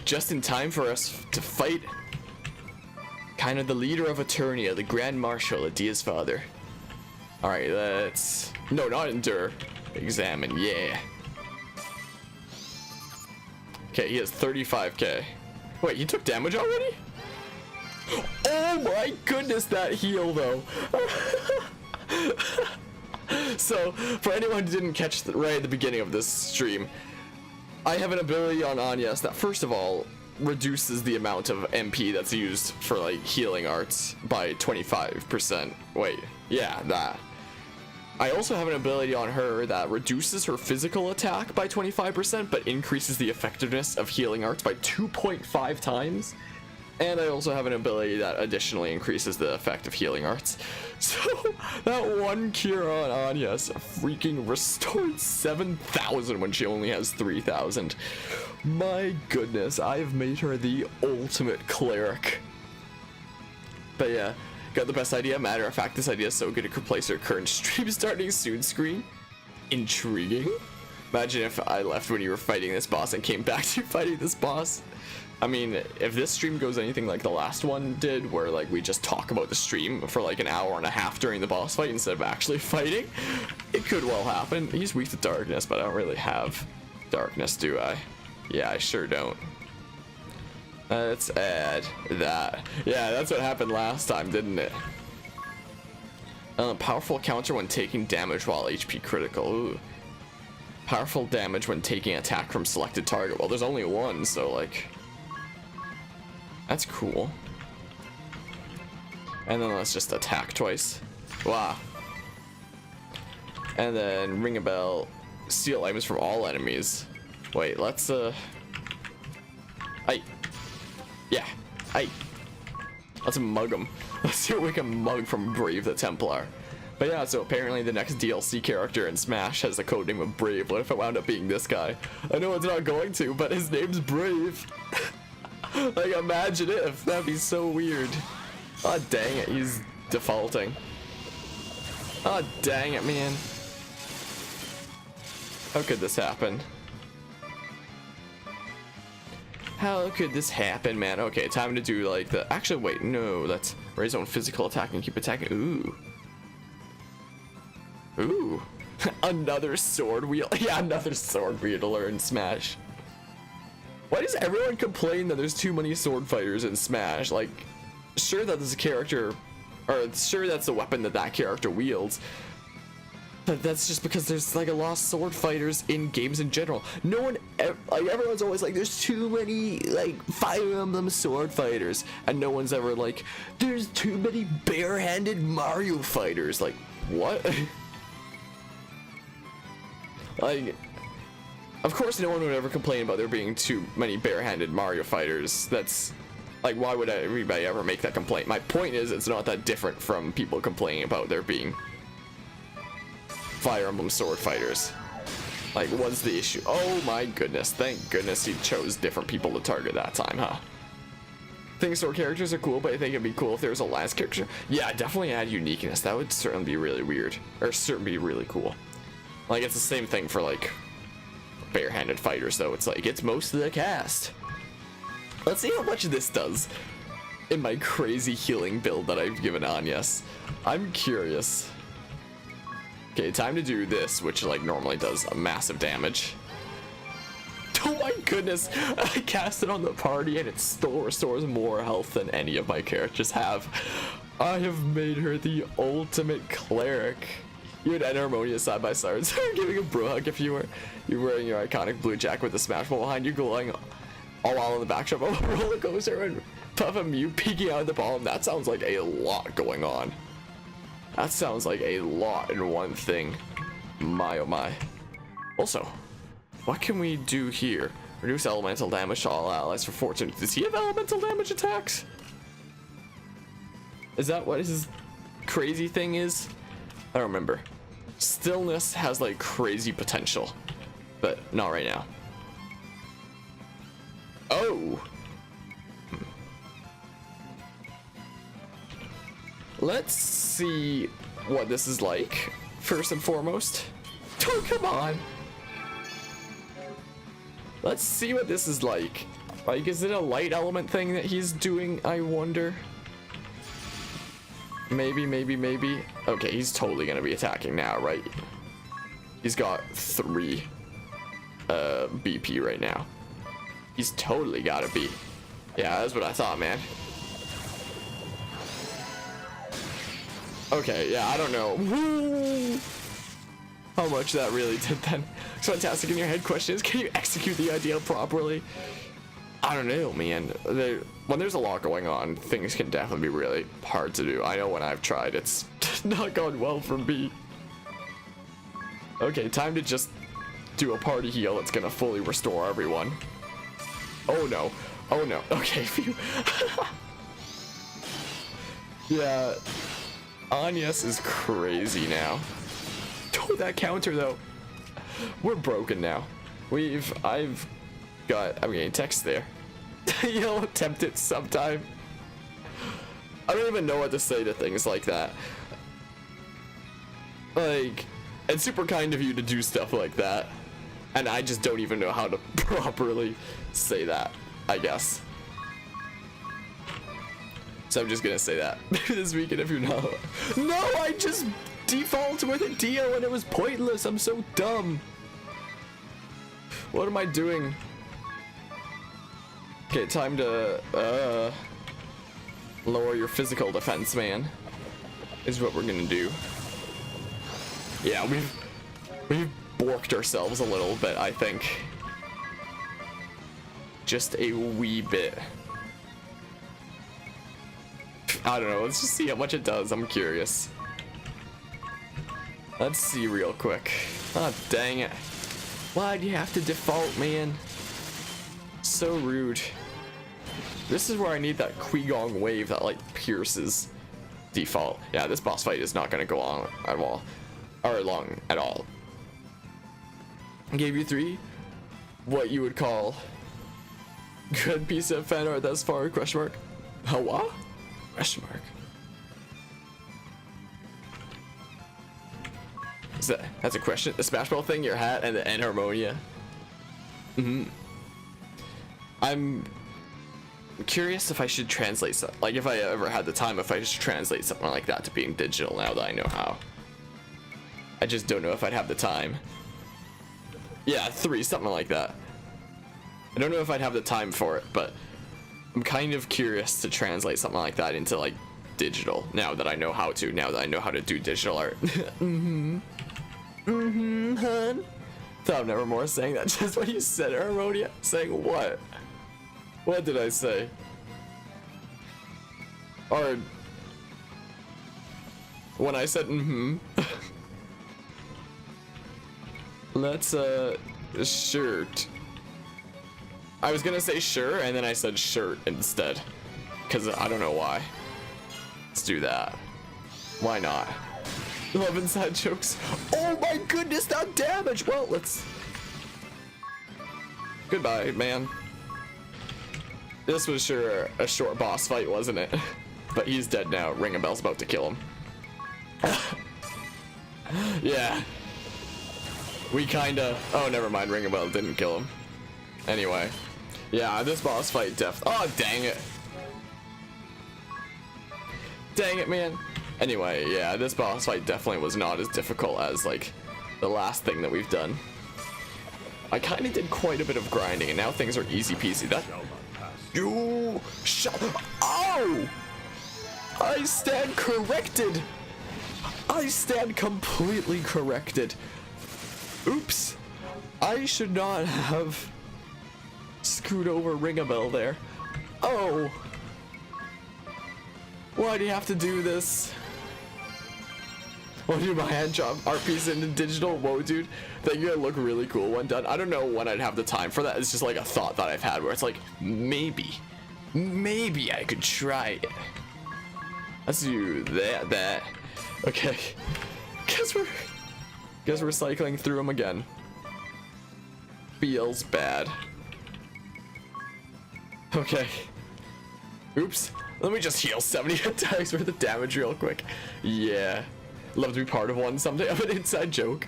Just in time for us to fight kind of the leader of Eternia, the Grand Marshal, Adia's father. Alright, let's... No, not endure. Examine, yeah. Okay, he has 35k. Wait, he took damage already? Oh my goodness, that heal though. So, for anyone who didn't catch right at the beginning of this stream, I have an ability on Anyas that first of all reduces the amount of MP that's used for like healing arts by 25%. Wait, yeah, that. I also have an ability on her that reduces her physical attack by 25%, but increases the effectiveness of healing arts by 2.5 times. And I also have an ability that additionally increases the effect of healing arts. So that one cure on Anyas freaking restored 7,000 when she only has 3,000. My goodness, I've made her the ultimate cleric. But yeah. Got the best idea. Matter of fact, this idea is so good it could replace her current stream starting soon screen. Intriguing. Imagine if I left when you were fighting this boss and came back to fighting this boss. I mean, if this stream goes anything like the last one did, where like we just talk about the stream for like an hour and a half during the boss fight instead of actually fighting, it could well happen. He's weak to darkness, but I don't really have darkness, do I? Yeah, I sure don't. Let's add that. Yeah, that's what happened last time, didn't it? Powerful counter when taking damage while HP critical. Ooh. Powerful damage when taking attack from selected target. Well, there's only one, so like... That's cool. And then let's just attack twice. Wow. And then ring a bell. Steal items from all enemies. Wait, let's yeah, let's mug him. Let's see what we can mug from Braev the Templar. But yeah, so apparently the next DLC character in Smash has the codename of Braev. What if it wound up being this guy? I know it's not going to, but his name's Braev. Like, imagine it if that'd be so weird. Oh, dang it, he's defaulting. Oh, dang it, man. How could this happen? How could this happen, man? Okay, time to do like the... Actually, wait, no, that's raise own physical attack and keep attacking. Ooh. Ooh. Another sword wheel. Yeah, another sword wheeler in Smash. Why does everyone complain that there's too many sword fighters in Smash? Like, sure that there's a character, or sure that's the weapon that that character wields, but that's just because there's like a lot of sword fighters in games in general. No one, like everyone's always like, there's too many like Fire Emblem sword fighters, and no one's ever like, there's too many barehanded Mario fighters. Like, what? Like, of course no one would ever complain about there being too many barehanded Mario fighters. That's like, why would everybody ever make that complaint? My point is, it's not that different from people complaining about there being Fire Emblem sword fighters. Like, what's the issue? Oh my goodness, thank goodness he chose different people to target that time, huh? I think sword characters are cool, but I think it'd be cool if there was a lance character. Yeah, definitely add uniqueness. That would certainly be really weird, or certainly be really cool. Like, it's the same thing for like barehanded fighters, though. It's like, it's most of the cast. Let's see how much this does in my crazy healing build that I've given Anyas. I'm curious. Okay, time to do this, which like normally does a massive damage. Oh my goodness, I cast it on the party and it still restores more health than any of my characters have. I have made her the ultimate cleric. You and Harmonia side by side. So you're giving a bro hug if you're wearing your iconic blue jacket with the Smash ball behind you, glowing all while in the backdrop of a roller coaster, and Puff and Mew peeking out of the bottom. That sounds like a lot going on. That sounds like a lot in one thing. My oh my. Also, what can we do here? Reduce elemental damage to all allies for 14. Does he have elemental damage attacks? Is that what his crazy thing is? I don't remember. Stillness has like crazy potential, but not right now. Oh. Let's see what this is like, first and foremost. Oh, come on. Let's see what this is like. Like, is it a light element thing that he's doing, I wonder? Maybe, maybe, maybe. Okay, he's totally gonna be attacking now, right? He's got 3 BP right now. He's totally gotta be. Yeah, that's what I thought, man. Okay, yeah, I don't know. Woo! How much that really did then. It's fantastic. In your head question is, can you execute the idea properly? I don't know, man. When there's a lot going on, things can definitely be really hard to do. I know when I've tried, it's not gone well for me. Okay, time to just do a party heal that's gonna fully restore everyone. Oh no. Oh no. Okay, phew. Yeah. Anyas is crazy now. Oh, that counter though. We're broken now. I'm getting text there. You'll attempt it sometime. I don't even know what to say to things like that. Like, it's super kind of you to do stuff like that. And I just don't even know how to properly say that, I guess. So I'm just gonna say that this weekend if you're not. No, I just defaulted with a deal and it was pointless. I'm so dumb. What am I doing? Okay, time to lower your physical defense, man. Is what we're gonna do. Yeah, we've borked ourselves a little bit, I think. Just a wee bit. I don't know, let's just see how much it does. I'm curious. Let's see real quick. Oh, dang it. Why'd you have to default, man? So rude. This is where I need that Qui-Gong wave that like pierces default. Yeah, this boss fight is not gonna go on at all. Or long at all. I gave you 3 what you would call good piece of fan art thus far, question mark. What? Question mark. That's a question. The Smash Ball thing, your hat, and the Harmonia. I'm curious if I should translate something. Like, if I ever had the time, if I should translate something like that to being digital now that I know how. I just don't know if I'd have the time. Yeah, 3, something like that. I don't know if I'd have the time for it, but I'm kind of curious to translate something like that into, like, digital now that I know how to, now that I know how to do digital art. Hun. Thought Nevermore saying that just when you said Harmonia. Saying what? What did I say? Or when I said let's shirt. I was gonna say sure and then I said shirt instead. Cause I don't know why. Let's do that. Why not? Love inside jokes. Oh my goodness, that damage! Well, let's... Goodbye, man. This was sure a short boss fight, wasn't it? But he's dead now. Ring a Bell's about to kill him. Yeah. We kinda... Oh, never mind. Ring a Bell didn't kill him. Anyway. Yeah, this boss fight Oh, dang it. Dang it, man. Anyway, yeah, this boss fight definitely was not as difficult as, like, the last thing that we've done. I kind of did quite a bit of grinding, and now things are easy peasy. That... You... Shut... Oh! I stand corrected! I stand completely corrected. Oops. I should not have screwed over Ring-a-Bell there. Oh! Why do you have to do this? Want to do my hand job art piece into digital? Whoa, dude. Think you're gonna look really cool when done. I don't know when I'd have the time for that. It's just like a thought that I've had where it's like, maybe I could try it. Let's do that. Okay. Guess we're cycling through them again. Feels bad. Okay. Oops. Let me just heal 70 attacks worth of damage real quick. Yeah. Love to be part of one someday. Of an inside joke.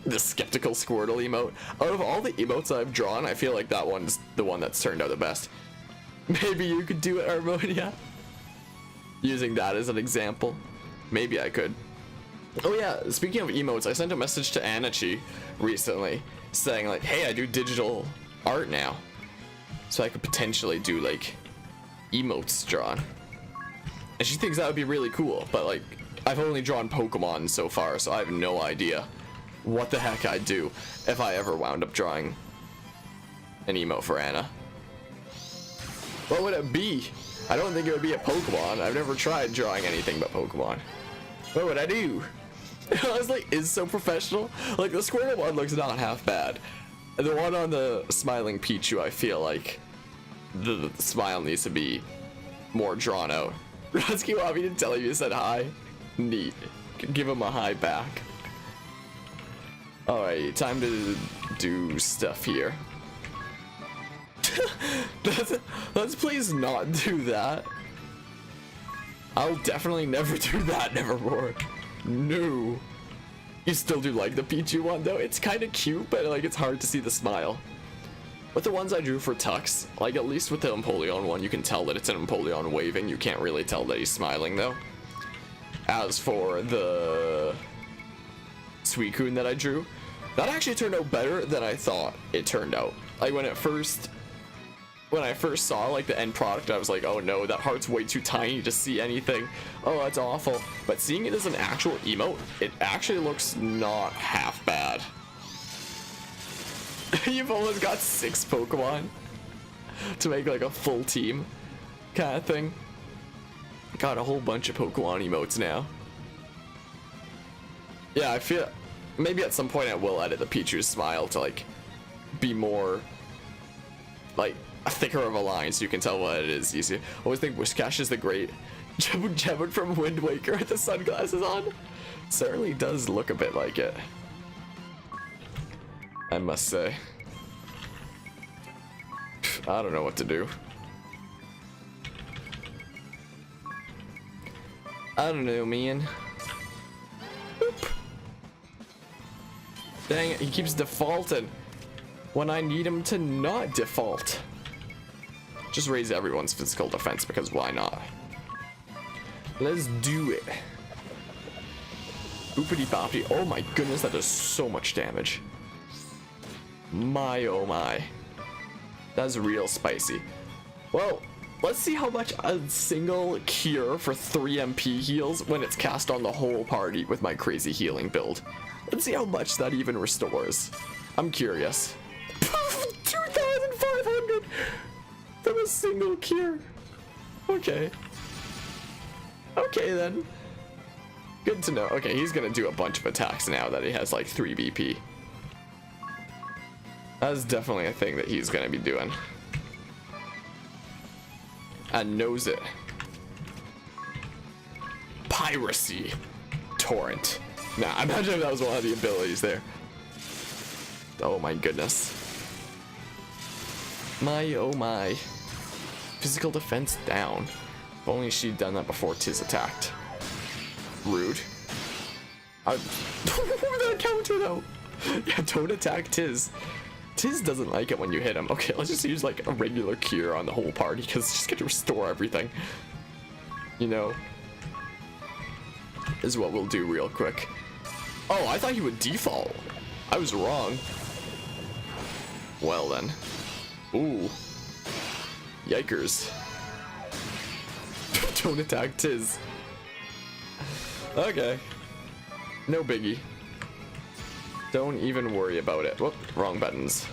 The skeptical Squirtle emote. Out of all the emotes I've drawn, I feel like that one's the one that's turned out the best. Maybe you could do it, Harmonia. Using that as an example. Maybe I could. Oh yeah, speaking of emotes, I sent a message to Anachi recently saying like, hey, I do digital art now. So I could potentially do like emotes drawn. And she thinks that would be really cool, but like, I've only drawn Pokemon so far, so I have no idea what the heck I'd do if I ever wound up drawing an emote for Anna. What would it be? I don't think it would be a Pokemon. I've never tried drawing anything but Pokemon. What would I do? It honestly is so professional. Like, the Squirtle one looks not half bad. The one on the smiling Pichu, I feel like the smile needs to be more drawn out. Rutsky want me to tell you said hi? Neat. Give him a hi back. Alright, time to do stuff here. Let's please not do that. I'll definitely never do that, nevermore. No. You still do like the Pichu one though? It's kind of cute, but like it's hard to see the smile. With the ones I drew for Tux, like at least with the Empoleon one, you can tell that it's an Empoleon waving. You can't really tell that he's smiling though. As for the Suicune that I drew, that actually turned out better than I thought it turned out. Like when I first saw like the end product, I was like, oh no, that heart's way too tiny to see anything. Oh, that's awful. But seeing it as an actual emote, it actually looks not half bad. You've almost got 6 Pokemon to make like a full team kind of thing. Got a whole bunch of Pokemon emotes now. Yeah, I feel maybe at some point I will edit the Pichu's smile to like be more like a thicker of a line so you can tell what it is easier. I always think Whiscash is the great Jebun from Wind Waker with the sunglasses on. Certainly does look a bit like it, I must say. I don't know what to do. I don't know, man. Boop. Dang it, he keeps defaulting when I need him to not default. Just raise everyone's physical defense because why not? Let's do it. Boopity boppity. Oh my goodness, that does so much damage. My oh my. That's real spicy. Well, let's see how much a single cure for 3 MP heals when it's cast on the whole party with my crazy healing build. Let's see how much that even restores. I'm curious. 2,500 from a single cure. Okay. Okay then. Good to know. Okay, he's gonna do a bunch of attacks now that he has like 3 BP. That's definitely a thing that he's gonna be doing. And knows it. Piracy. Torrent. Nah, imagine if that was one of the abilities there. Oh my goodness. My oh my. Physical defense down. If only she'd done that before Tiz attacked. Rude. That counter though. Yeah, don't attack Tiz. Tiz doesn't like it when you hit him. Okay, let's just use like a regular cure on the whole party because it's just gonna restore everything. You know, is what we'll do real quick. Oh, I thought he would default. I was wrong. Well then. Ooh. Yikers. Don't attack Tiz. Okay. No biggie. Don't even worry about it. Whoop, wrong buttons.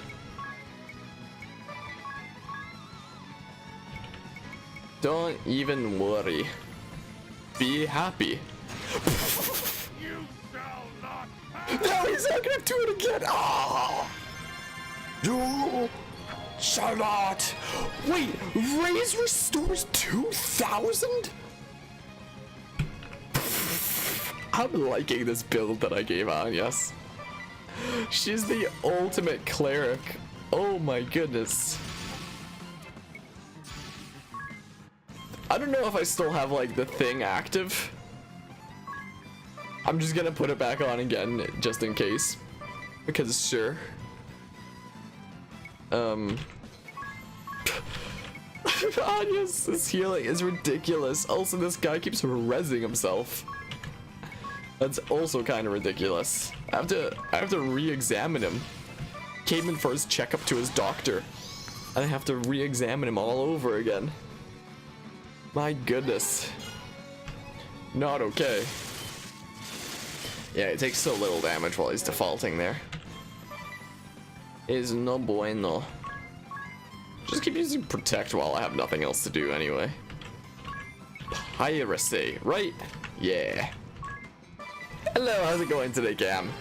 Don't even worry. Be happy. You shall not No, he's not gonna do it again. Oh! You shall not. Wait, raise restores 2,000? I'm liking this build that I gave on, yes. She's the ultimate cleric. Oh my goodness. I don't know if I still have like the thing active. I'm just gonna put it back on again just in case. Because sure. Anya's healing is ridiculous. Also, this guy keeps rezzing himself. That's also kind of ridiculous. I have to re-examine him. Came in for his checkup to his doctor, and I have to re-examine him all over again. My goodness. Not okay. Yeah, it takes so little damage while he's defaulting there. Is no bueno. Just keep using protect while I have nothing else to do anyway. Piracy, right? Yeah. Hello, how's it going today, Cam?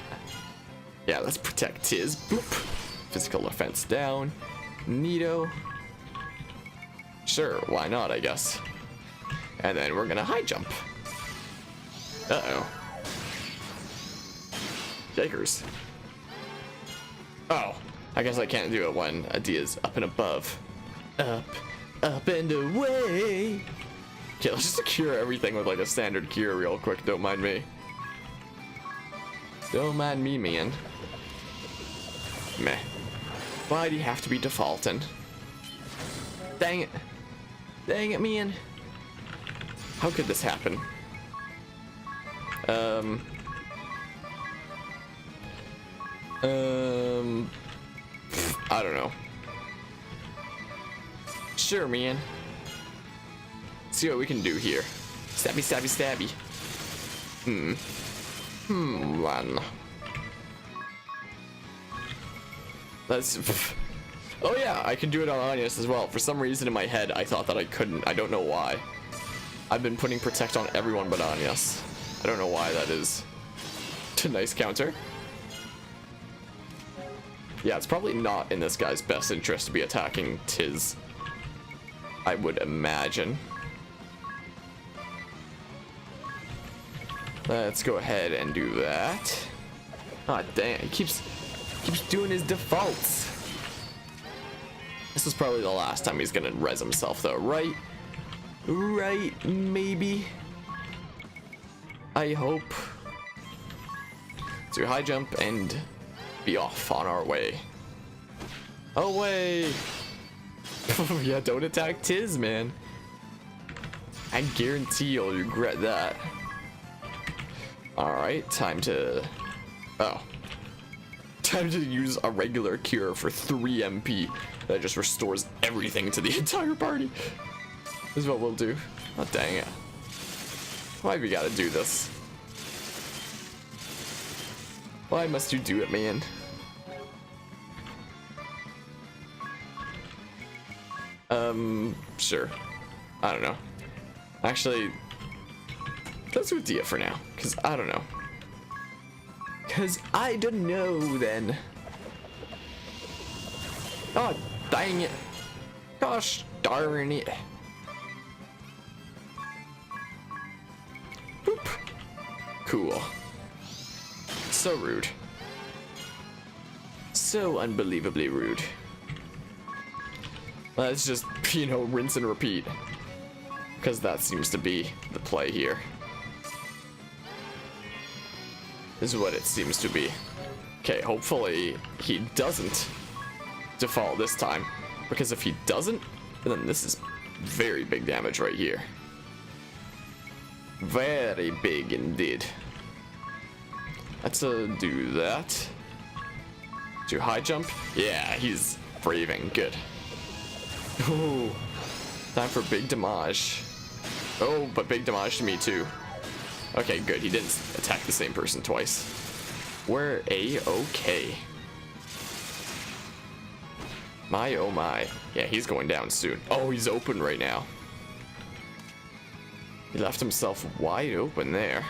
Yeah, let's protect Tiz. Boop. Physical defense down. Neato. Sure, why not, I guess. And then we're gonna high jump. Uh-oh. Jakers. Oh, I guess I can't do it when Adia's up and above. Up and away. Okay, let's just cure everything with like a standard cure real quick, don't mind me. Don't mind me, man. Meh. Why do you have to be defaulting? Dang it. Dang it, man. How could this happen? I don't know. Sure, man. Let's see what we can do here. Stabby, stabby, stabby. One. Let's. Oh yeah, I can do it on Anya's as well. For some reason in my head, I thought that I couldn't. I don't know why. I've been putting protect on everyone but Anya's. I don't know why that is. Nice counter. Yeah, it's probably not in this guy's best interest to be attacking Tiz. I would imagine. Let's go ahead and do that. Ah, dang, he keeps doing his defaults. This is probably the last time he's gonna res himself though, right? Right, maybe. I hope to high jump and be off on our way. Away! Yeah, don't attack Tiz, man. I guarantee you'll regret that. Alright, time to... Oh. Time to use a regular cure for 3 MP. That just restores everything to the entire party. This is what we'll do. Oh, dang it. Why have you gotta do this? Why must you do it, man? Sure. I don't know. Actually, let's do Dia for now, because I don't know. Because I don't know, then. Oh, dang it. Gosh darn it. Boop. Cool. So rude. So unbelievably rude. Let's just, you know, rinse and repeat. Because that seems to be the play here. This is what it seems to be. Okay, hopefully he doesn't default this time. Because if he doesn't, then this is very big damage right here. Very big indeed. Let's do that. Do high jump? Yeah, he's braving. Good. Ooh. Time for big damage. Oh, but big damage to me too. Okay, good. He didn't attack the same person twice. We're A-okay. My oh my. Yeah, he's going down soon. Oh, he's open right now. He left himself wide open there.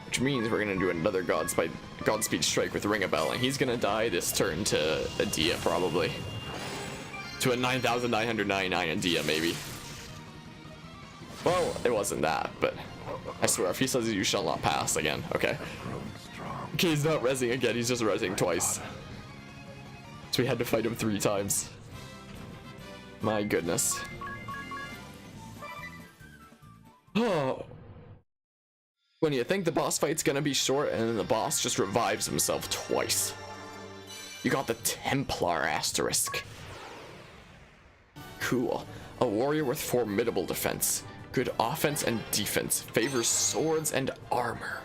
Which means we're gonna do another Godspeed strike with Ring a Bell, and he's gonna die this turn to a Dia probably. To a 9,999 Dia maybe. Well, it wasn't that, but I swear if he says you shall not pass again, okay. Okay, he's not rezzing again, he's just rezzing twice. So we had to fight him 3 times. My goodness. Oh. When you think the boss fight's gonna be short, and then the boss just revives himself twice. You got the Templar asterisk. Cool. A warrior with formidable defense. Good offense and defense. Favors swords and armor.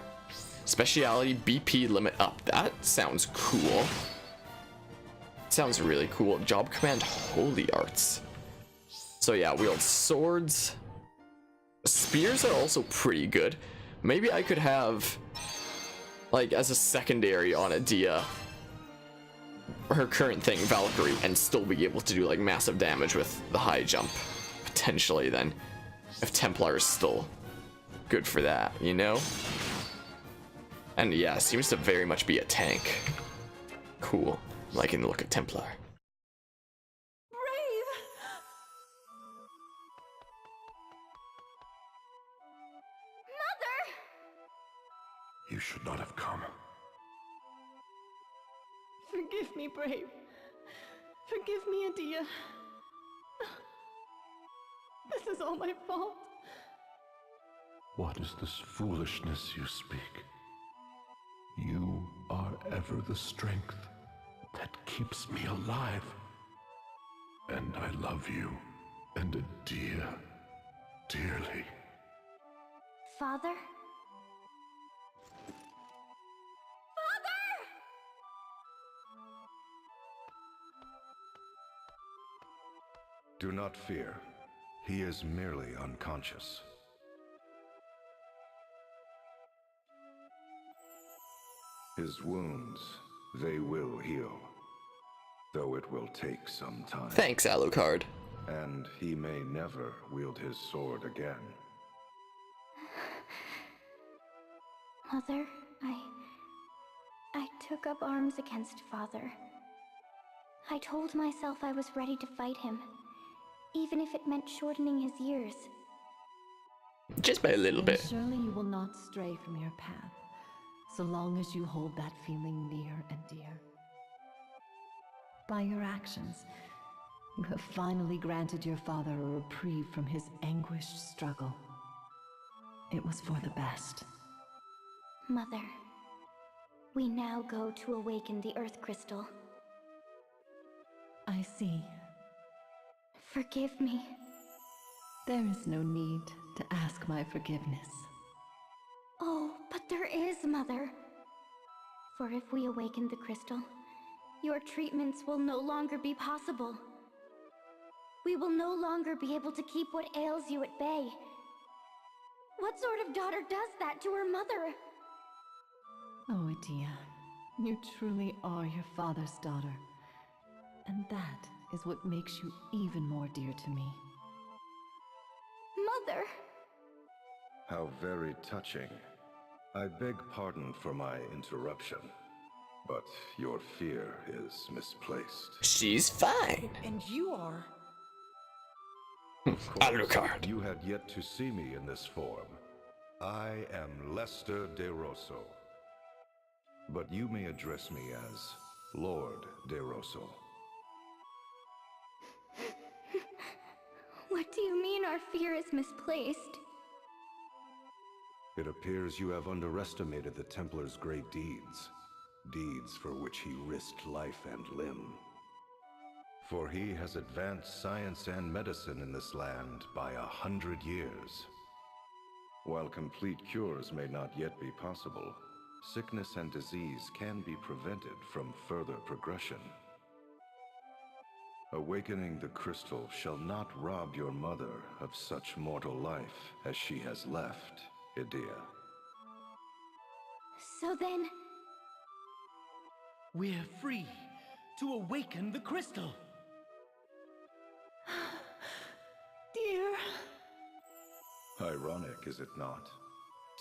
Speciality BP limit up. That sounds cool. Sounds really cool. Job command holy arts. So yeah, wields swords. Spears are also pretty good. Maybe I could have, like, as a secondary on a Dia, her current thing, Valkyrie, and still be able to do, like, massive damage with the high jump. Potentially, then. If Templar is still good for that, you know? And yeah, seems to very much be a tank. Cool. Liking the look of Templar. Braev! Mother! You should not have come. Forgive me, Braev. Forgive me, Adia. This is all my fault. What is this foolishness you speak? You are ever the strength that keeps me alive. And I love you and Adia dearly. Father? Do not fear. He is merely unconscious. His wounds, they will heal. Though it will take some time. Thanks, Alucard. And he may never wield his sword again. Mother, I took up arms against Father. I told myself I was ready to fight him, even if it meant shortening his years. Just by a little bit. Surely you will not stray from your path, so long as you hold that feeling near and dear. By your actions, You have finally granted your father a reprieve from his anguished struggle. It was for the best. Mother, we now go to awaken the Earth Crystal. I see. Forgive me. There is no need to ask my forgiveness. Oh, but there is, Mother. For if we awaken the crystal, your treatments will no longer be possible. We will no longer be able to keep what ails you at bay. What sort of daughter does that to her mother? Oh, Adia, you truly are your father's daughter. And that is what makes you even more dear to me. Mother! How very touching. I beg pardon for my interruption, but your fear is misplaced. She's fine. And you are... Alucard. You had yet to see me in this form. I am Lester de Rosso. But you may address me as Lord de Rosso. What do you mean our fear is misplaced? It appears you have underestimated the Templar's great deeds. Deeds for which he risked life and limb. For he has advanced science and medicine in this land by 100 years. While complete cures may not yet be possible, sickness and disease can be prevented from further progression. Awakening the crystal shall not rob your mother of such mortal life as she has left, Idia. So then... We're free to awaken the crystal. Dear... Ironic, is it not?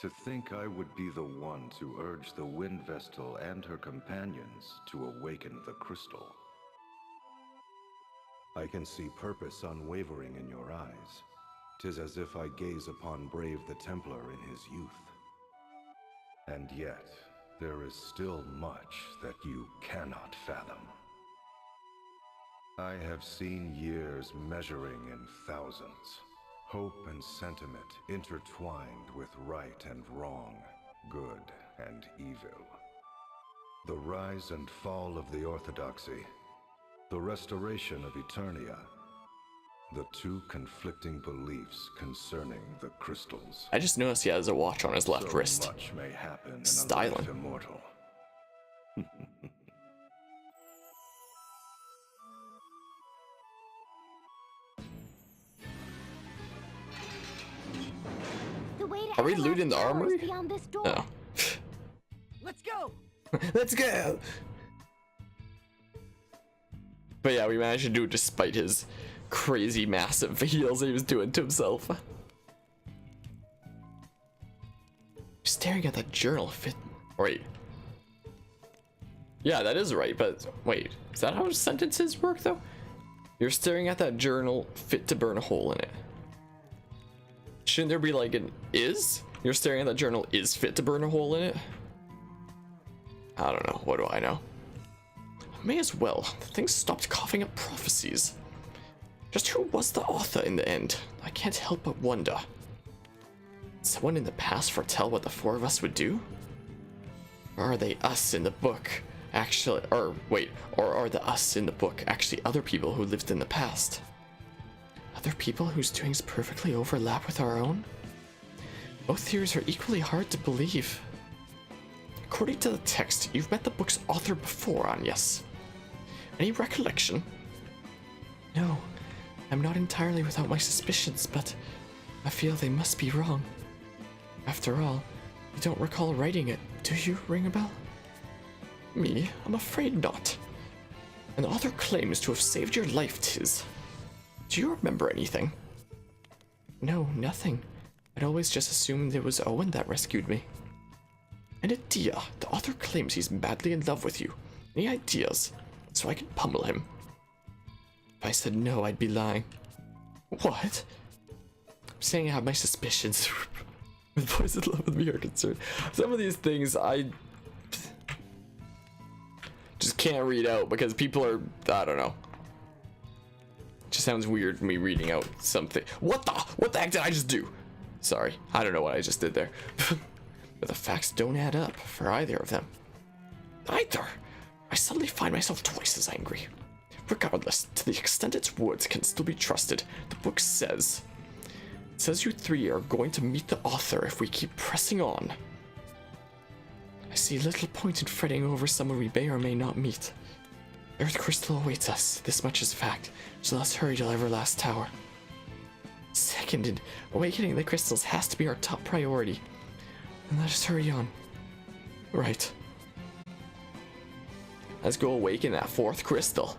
To think I would be the one to urge the Wind Vestal and her companions to awaken the crystal. I can see purpose unwavering in your eyes. 'Tis as if I gaze upon Braev the Templar in his youth. And yet, there is still much that you cannot fathom. I have seen years measuring in thousands. Hope and sentiment intertwined with right and wrong, good and evil. The rise and fall of the Orthodoxy, the restoration of Eternia, the two conflicting beliefs concerning the crystals. I just noticed he has a watch on his left So wrist. much may happen in a Styling. life immortal. The way to Are we Adelard's looting the tower is armory? beyond this door. No. Let's go! Let's go! But yeah, we managed to do it despite his crazy massive heals he was doing to himself. Staring at that journal fit. Wait. Yeah, that is right, but wait. Is that how sentences work though? You're staring at that journal fit to burn a hole in it. Shouldn't there be like an is? You're staring at that journal is fit to burn a hole in it? I don't know. What do I know? May as well. The thing stopped coughing up prophecies. Just who was the author in the end? I can't help but wonder. Did someone in the past foretell what the four of us would do? Or are they us in the book actually, or wait, or are the us in the book actually other people who lived in the past? Other people whose doings perfectly overlap with our own? Both theories are equally hard to believe. According to the text, you've met the book's author before, Agnes. Any recollection? No, I'm not entirely without my suspicions, but I feel they must be wrong. After all, you don't recall writing it, do you, ring a bell? Me? I'm afraid not. An author claims to have saved your life, Tiz. Do you remember anything? No, nothing. I'd always just assumed it was Owen that rescued me. And Adia, the author claims he's madly in love with you. Any ideas? So I can pummel him. If I said no, I'd be lying. What? I'm saying I have my suspicions. With boys in love with me are concerned. Some of these things I just can't read out because people are, I don't know. sounds weird me reading out something. What the heck did I just do? Sorry, I don't know what I just did there. But the facts don't add up for either of them. Either. I suddenly find myself twice as angry. Regardless, to the extent its words can still be trusted, the book says... It says you three are going to meet the author if we keep pressing on. I see little point in fretting over someone we may or may not meet. Earth Crystal awaits us, this much is fact, so let's hurry to Everlast Tower. Seconded, awakening the crystals has to be our top priority. And let us hurry on. Right. Let's go awaken that 4th crystal.